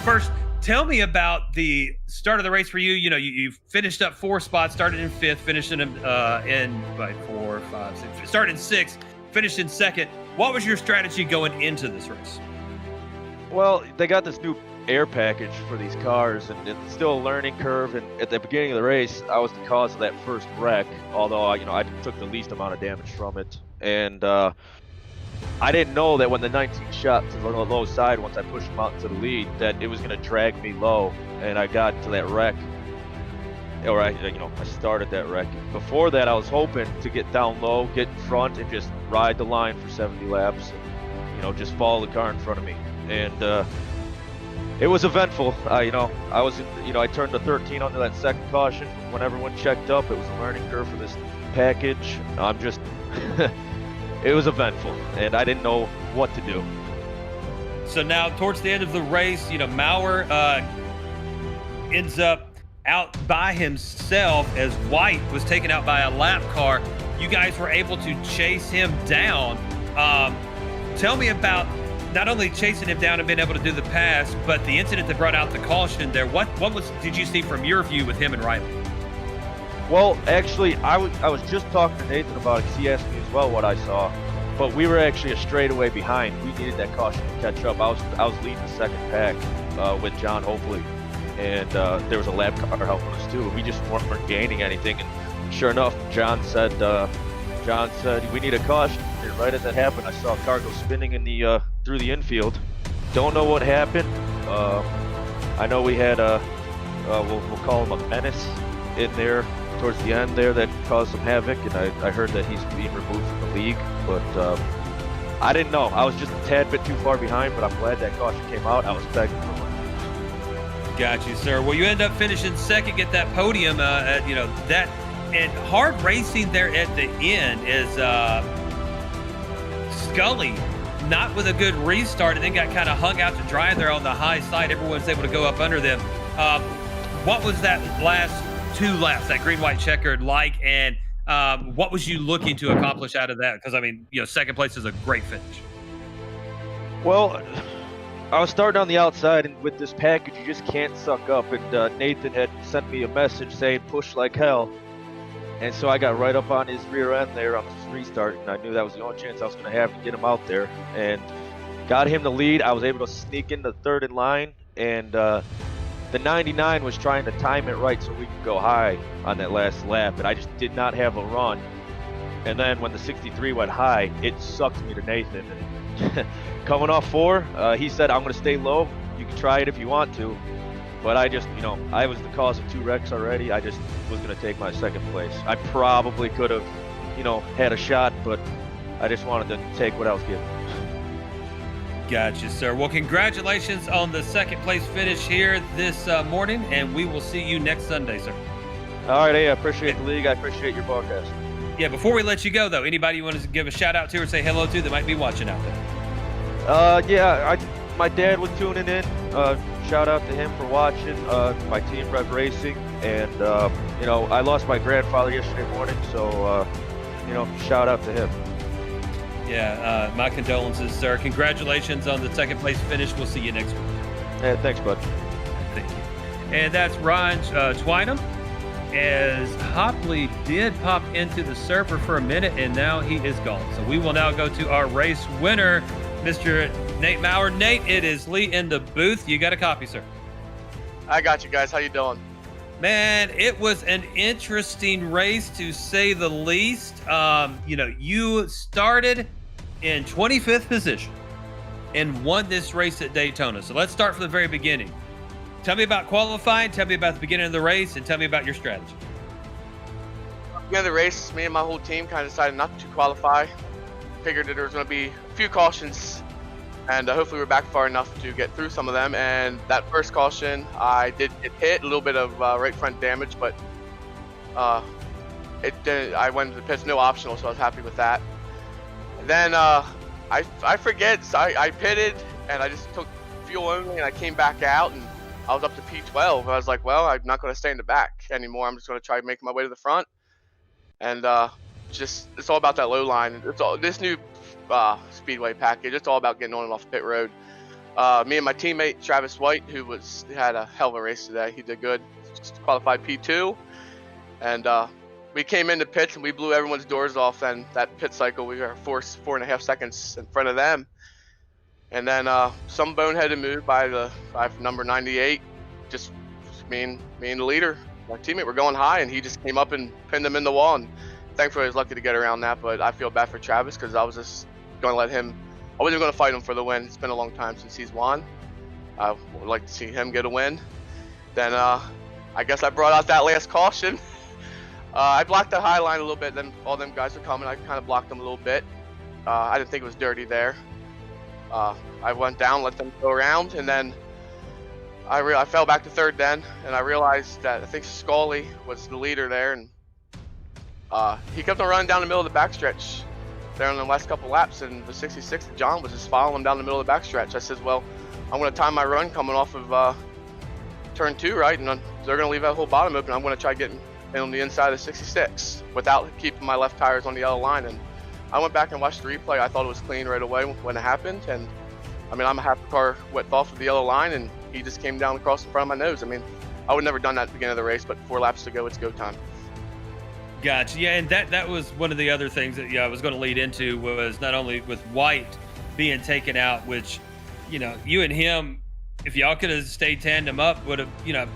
[SPEAKER 2] First, tell me about the start of the race for you. You know, you finished up 4 spots, started in 5th, finished in 4, 5, 6, started in 6th, finished in 2nd. What was your strategy going into this race?
[SPEAKER 3] Well, they got this new air package for these cars, and it's still a learning curve. And at the beginning of the race, I was the cause of that first wreck, although I took the least amount of damage from it. And I didn't know that when the 19 shot to the low side, once I pushed him out into the lead, that it was going to drag me low, and I got to that wreck. Or I started that wreck. Before that, I was hoping to get down low, get in front, and just ride the line for 70 laps, and just follow the car in front of me. And it was eventful. I turned to 13 under that second caution. When everyone checked up, it was a learning curve for this package. It was eventful, and I didn't know what to do.
[SPEAKER 2] So now, towards the end of the race, Maurer ends up out by himself as White was taken out by a lap car. You guys were able to chase him down. Tell me about not only chasing him down and being able to do the pass, but the incident that brought out the caution there. What did you see from your view with him and Riley?
[SPEAKER 3] Well, actually, I was just talking to Nathan about it because he asked me as well what I saw. But we were actually a straightaway behind. We needed that caution to catch up. I was leading the second pack with John Hopefully, and there was a lap car helping us too. We just weren't gaining anything. And sure enough, John said we need a caution. And right as that happened, I saw a car go spinning in the through the infield. Don't know what happened. I know we had we'll call him a menace in there towards the end there that caused some havoc, and I heard that he's being removed from the league, but I didn't know. I was just a tad bit too far behind, but I'm glad that caution came out. I was begging for one.
[SPEAKER 2] Got you, sir. Well, you end up finishing second, get that podium. That and hard racing there at the end is Scully not with a good restart, and then got kind of hung out to dry there on the high side. Everyone's able to go up under them. What was that last 2 laps, that green-white checkered and what was you looking to accomplish out of that? Because, I mean, second place is a great finish.
[SPEAKER 3] Well, I was starting on the outside, and with this package, you just can't suck up. And Nathan had sent me a message saying push like hell. And so I got right up on his rear end there on his restart, and I knew that was the only chance I was going to have to get him out there. And got him the lead. I was able to sneak into third in line, and the 99 was trying to time it right so we could go high on that last lap, and I just did not have a run. And then when the 63 went high, it sucked me to Nathan. And coming off 4, he said, I'm going to stay low. You can try it if you want to. But I just, I was the cause of 2 wrecks already. I just was going to take my second place. I probably could have, had a shot, but I just wanted to take what I was given.
[SPEAKER 2] Gotcha, sir. Well, congratulations on the second place finish here this morning, and we will see you next Sunday, sir.
[SPEAKER 3] All right, hey, I appreciate the league. I appreciate your broadcast.
[SPEAKER 2] Yeah, before we let you go, though, anybody you want to give a shout out to or say hello to that might be watching out there?
[SPEAKER 3] My dad was tuning in. Shout out to him for watching. My team, Rev Racing, and I lost my grandfather yesterday morning, so shout out to him.
[SPEAKER 2] Yeah, my condolences, sir. Congratulations on the second place finish. We'll see you next week.
[SPEAKER 3] Yeah, thanks, bud.
[SPEAKER 2] Thank you. And that's Ron Twynham, as Hopley did pop into the server for a minute, and now he is gone. So we will now go to our race winner, Mr. Nate Maurer. Nate, it is Lee in the booth. You got a copy, sir?
[SPEAKER 4] I got you guys. How you doing?
[SPEAKER 2] Man, it was an interesting race to say the least. You started in 25th position and won this race at Daytona. So let's start from the very beginning. Tell me about qualifying, tell me about the beginning of the race, and tell me about your strategy.
[SPEAKER 4] At the beginning of the race, me and my whole team kind of decided not to qualify. Figured that there was going to be a few cautions, and hopefully we're back far enough to get through some of them. And that first caution, I did get hit, a little bit of right front damage, but it didn't. I went to the pits, no optional, so I was happy with that. And then I forget, so I pitted, and I just took fuel only, and I came back out, and I was up to P12. I was like, well, I'm not going to stay in the back anymore. I'm just going to try making my way to the front. And it's all about that low line. It's all this new speedway package. It's all about getting on and off the pit road. Me and my teammate Travis White, who had a hell of a race today. He did good. Just qualified P2, and we came into pits and we blew everyone's doors off. And that pit cycle, we were 4.5 seconds in front of them. And then some boneheaded move by number 98. Just me and the leader, my teammate, were going high, and he just came up and pinned him in the wall. And thankfully, I was lucky to get around that. But I feel bad for Travis because I was just going to let him. I wasn't going to fight him for the win. It's been a long time since he's won. I would like to see him get a win. Then I guess I brought out that last caution. I blocked that high line a little bit. Then all them guys were coming. I kind of blocked them a little bit. I didn't think it was dirty there. I went down, let them go around, and then I fell back to third then, and I realized that I think Scully was the leader there, and he kept on running down the middle of the backstretch there in the last couple laps, and the 66, John, was just following him down the middle of the backstretch. I said, well, I'm going to time my run coming off of turn 2 right, and they're going to leave that whole bottom open. I'm going to try getting on the inside of 66 without keeping my left tires on the yellow line. And I went back and watched the replay. I thought it was clean right away when it happened. And I mean, I'm a half a car width off of the yellow line, and he just came down across in front of my nose. I mean, I would never done that at the beginning of the race, but 4 laps to go, it's go time.
[SPEAKER 2] Gotcha. Yeah, and that was one of the other things that I was going to lead into, was not only with White being taken out, which, you and him, if y'all could have stayed tandem up, would have,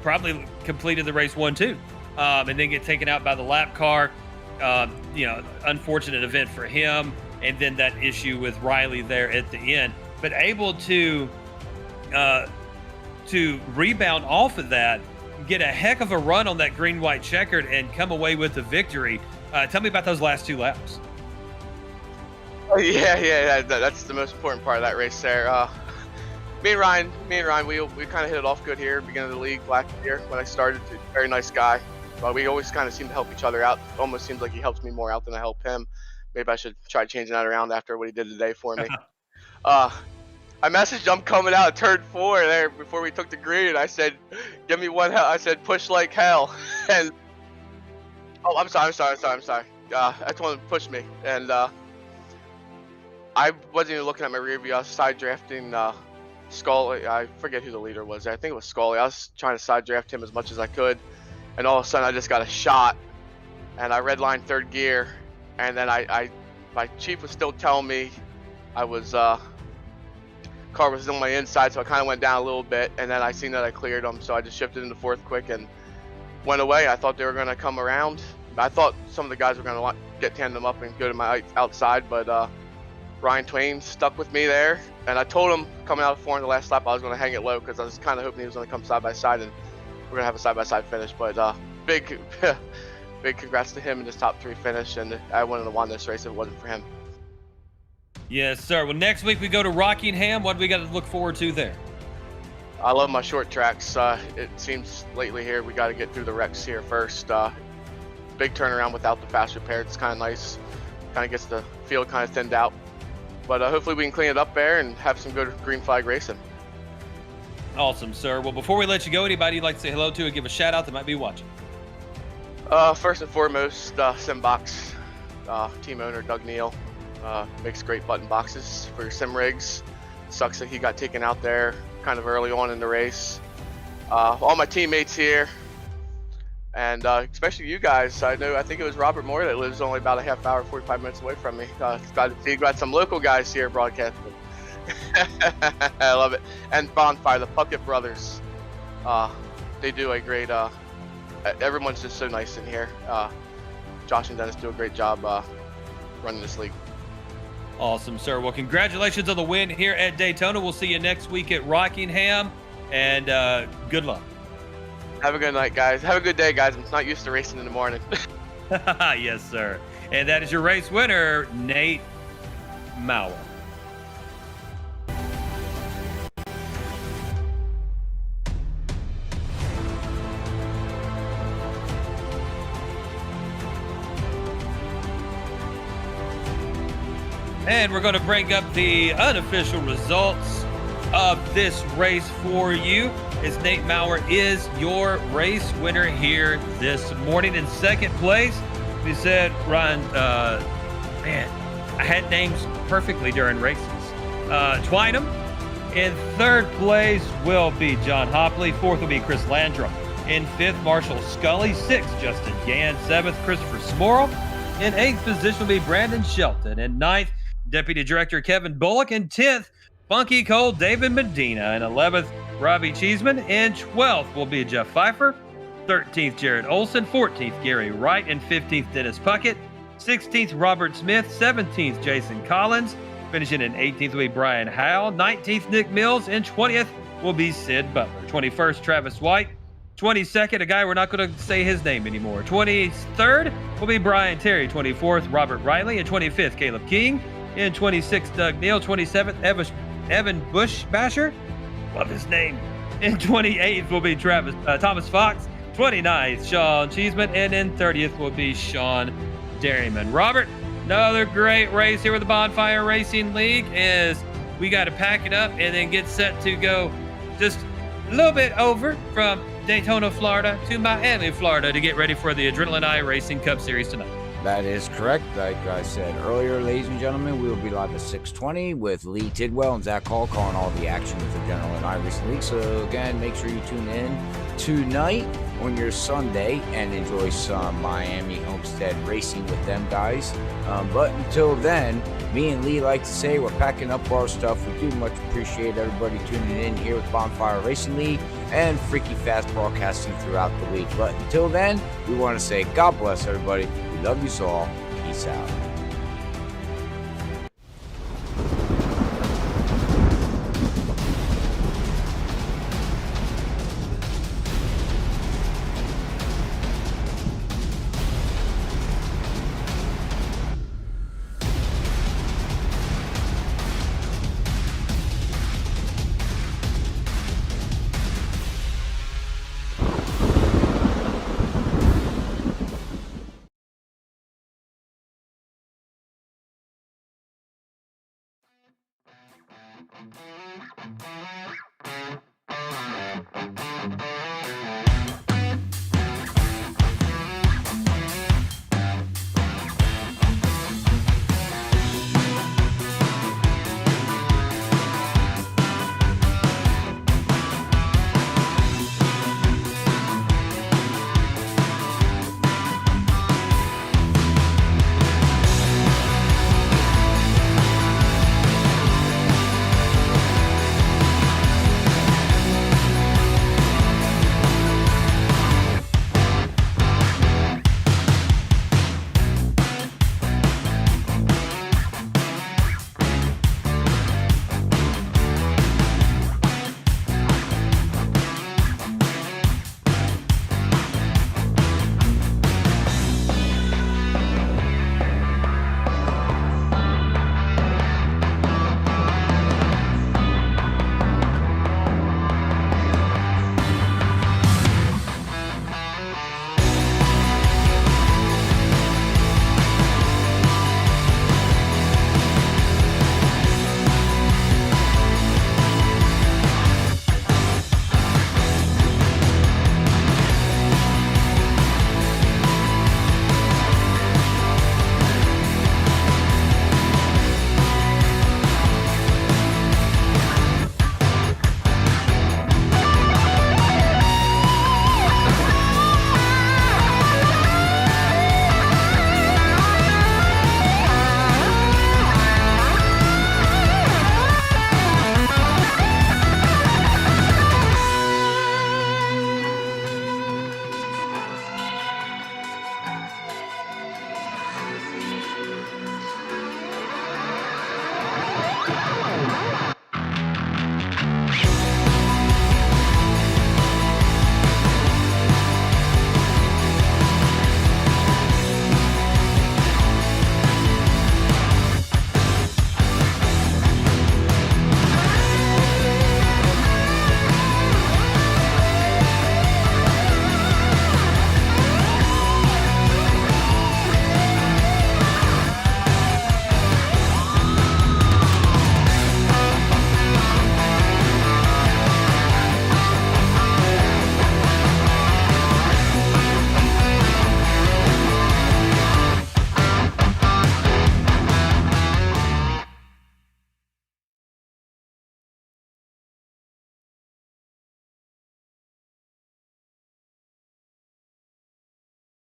[SPEAKER 2] probably completed the race 1-2, and then get taken out by the lap car. Unfortunate event for him, and then that issue with Riley there at the end, but able to rebound off of that, get a heck of a run on that green-white checkered, and come away with the victory. Tell me about those last 2 laps.
[SPEAKER 4] Oh, yeah, that's the most important part of that race there. Me and Ryan, we kind of hit it off good here, beginning of the league last year when I started. Very nice guy. But we always kind of seem to help each other out. It almost seems like he helps me more out than I help him. Maybe I should try changing that around after what he did today for me. I messaged him coming out of turn 4 there before we took the green. I said, give me one hell. I said, push like hell. And oh, I'm sorry. That's one that pushed me. And I wasn't even looking at my rear view. I was side drafting Scully. I forget who the leader was. I think it was Scully. I was trying to side draft him as much as I could. And all of a sudden I just got a shot, and I redlined 3rd gear. And then my chief was still telling me I was, car was on my inside, so I kind of went down a little bit, and then I seen that I cleared them, so I just shifted into 4th quick and went away. I thought they were going to come around. I thought some of the guys were going to get tandem up and go to my outside, but Ryan Twain stuck with me there, and I told him coming out of 4 in the last lap I was going to hang it low, because I was kind of hoping he was going to come side by side, and we're going to have a side-by-side finish. But big congrats to him in his top 3 finish, and I wouldn't have won this race if it wasn't for him.
[SPEAKER 2] Yes, sir. Well, next week we go to Rockingham. What do we got to look forward to there?
[SPEAKER 4] I love my short tracks. It seems lately here we got to get through the wrecks here first. Big turnaround without the fast repair. It's kind of nice. Kind of gets the field kind of thinned out. But hopefully we can clean it up there and have some good green flag racing.
[SPEAKER 2] Awesome, sir. Well, before we let you go, anybody you'd like to say hello to and give a shout out that might be watching?
[SPEAKER 4] First and foremost, Simbox, team owner Doug Neal. Makes great button boxes for your sim rigs. Sucks that he got taken out there kind of early on in the race. All my teammates here, and especially you guys. I think it was Robert Moore that lives only about a half hour, 45 minutes away from me. Glad to see you got some local guys here broadcasting. I love it. And Bonfire, the Puckett brothers. They do a great. Everyone's just so nice in here. Josh and Dennis do a great job running this league.
[SPEAKER 2] Awesome, sir. Well, congratulations on the win here at Daytona. We'll see you next week at Rockingham, and good luck.
[SPEAKER 4] Have a good night, guys. Have a good day, guys. I'm not used to racing in the morning.
[SPEAKER 2] Yes, sir. And that is your race winner, Nate Mauer. And we're going to bring up the unofficial results of this race for you, as Nate Mauer is your race winner here this morning. In 2nd place, we said, Ryan, man, I had names perfectly during races. Twynham. In 3rd place will be John Hopley. 4th will be Chris Landrum. In 5th, Marshall Scully. 6th, Justin Gann. 7th, Christopher Smorrell. In 8th position will be Brandon Shelton. In 9th, Deputy Director Kevin Bullock. In 10th, Funky Cole David Medina. In 11th, Robbie Cheeseman. In 12th will be Jeff Pfeiffer. 13th, Jared Olson. 14th, Gary Wright. And 15th, Dennis Puckett. 16th, Robert Smith. 17th, Jason Collins. Finishing in 18th will be Brian Howell. 19th, Nick Mills. And 20th will be Sid Butler. 21st, Travis White. 22nd, a guy we're not going to say his name anymore. 23rd will be Brian Terry. 24th, Robert Riley. And 25th, Caleb King. In 26th, Doug Neal. 27th, Evan Bushbasher. Love his name. In 28th will be Thomas Fox. 29th, Sean Cheeseman. And in 30th will be Sean Dairyman. Robert, another great race here with the Bonfire Racing League. Is we got to pack it up and then get set to go. Just a little bit over from Daytona, Florida to Miami, Florida to get ready for the Adrenaline iRacing Cup Series tonight.
[SPEAKER 1] That is correct. Like I said earlier, ladies and gentlemen, we will be live at 6:20 with Lee Tidwell and Zach Hall calling all the action with the Adrenaline iRacing League. So again, make sure you tune in tonight on your Sunday and enjoy some Miami Homestead racing with them guys. But until then, me and Lee like to say we're packing up our stuff. We do much appreciate everybody tuning in here with Bonfire Racing League and Freaky Fast broadcasting throughout the week. But until then, we want to say God bless everybody. We love you all. Peace out.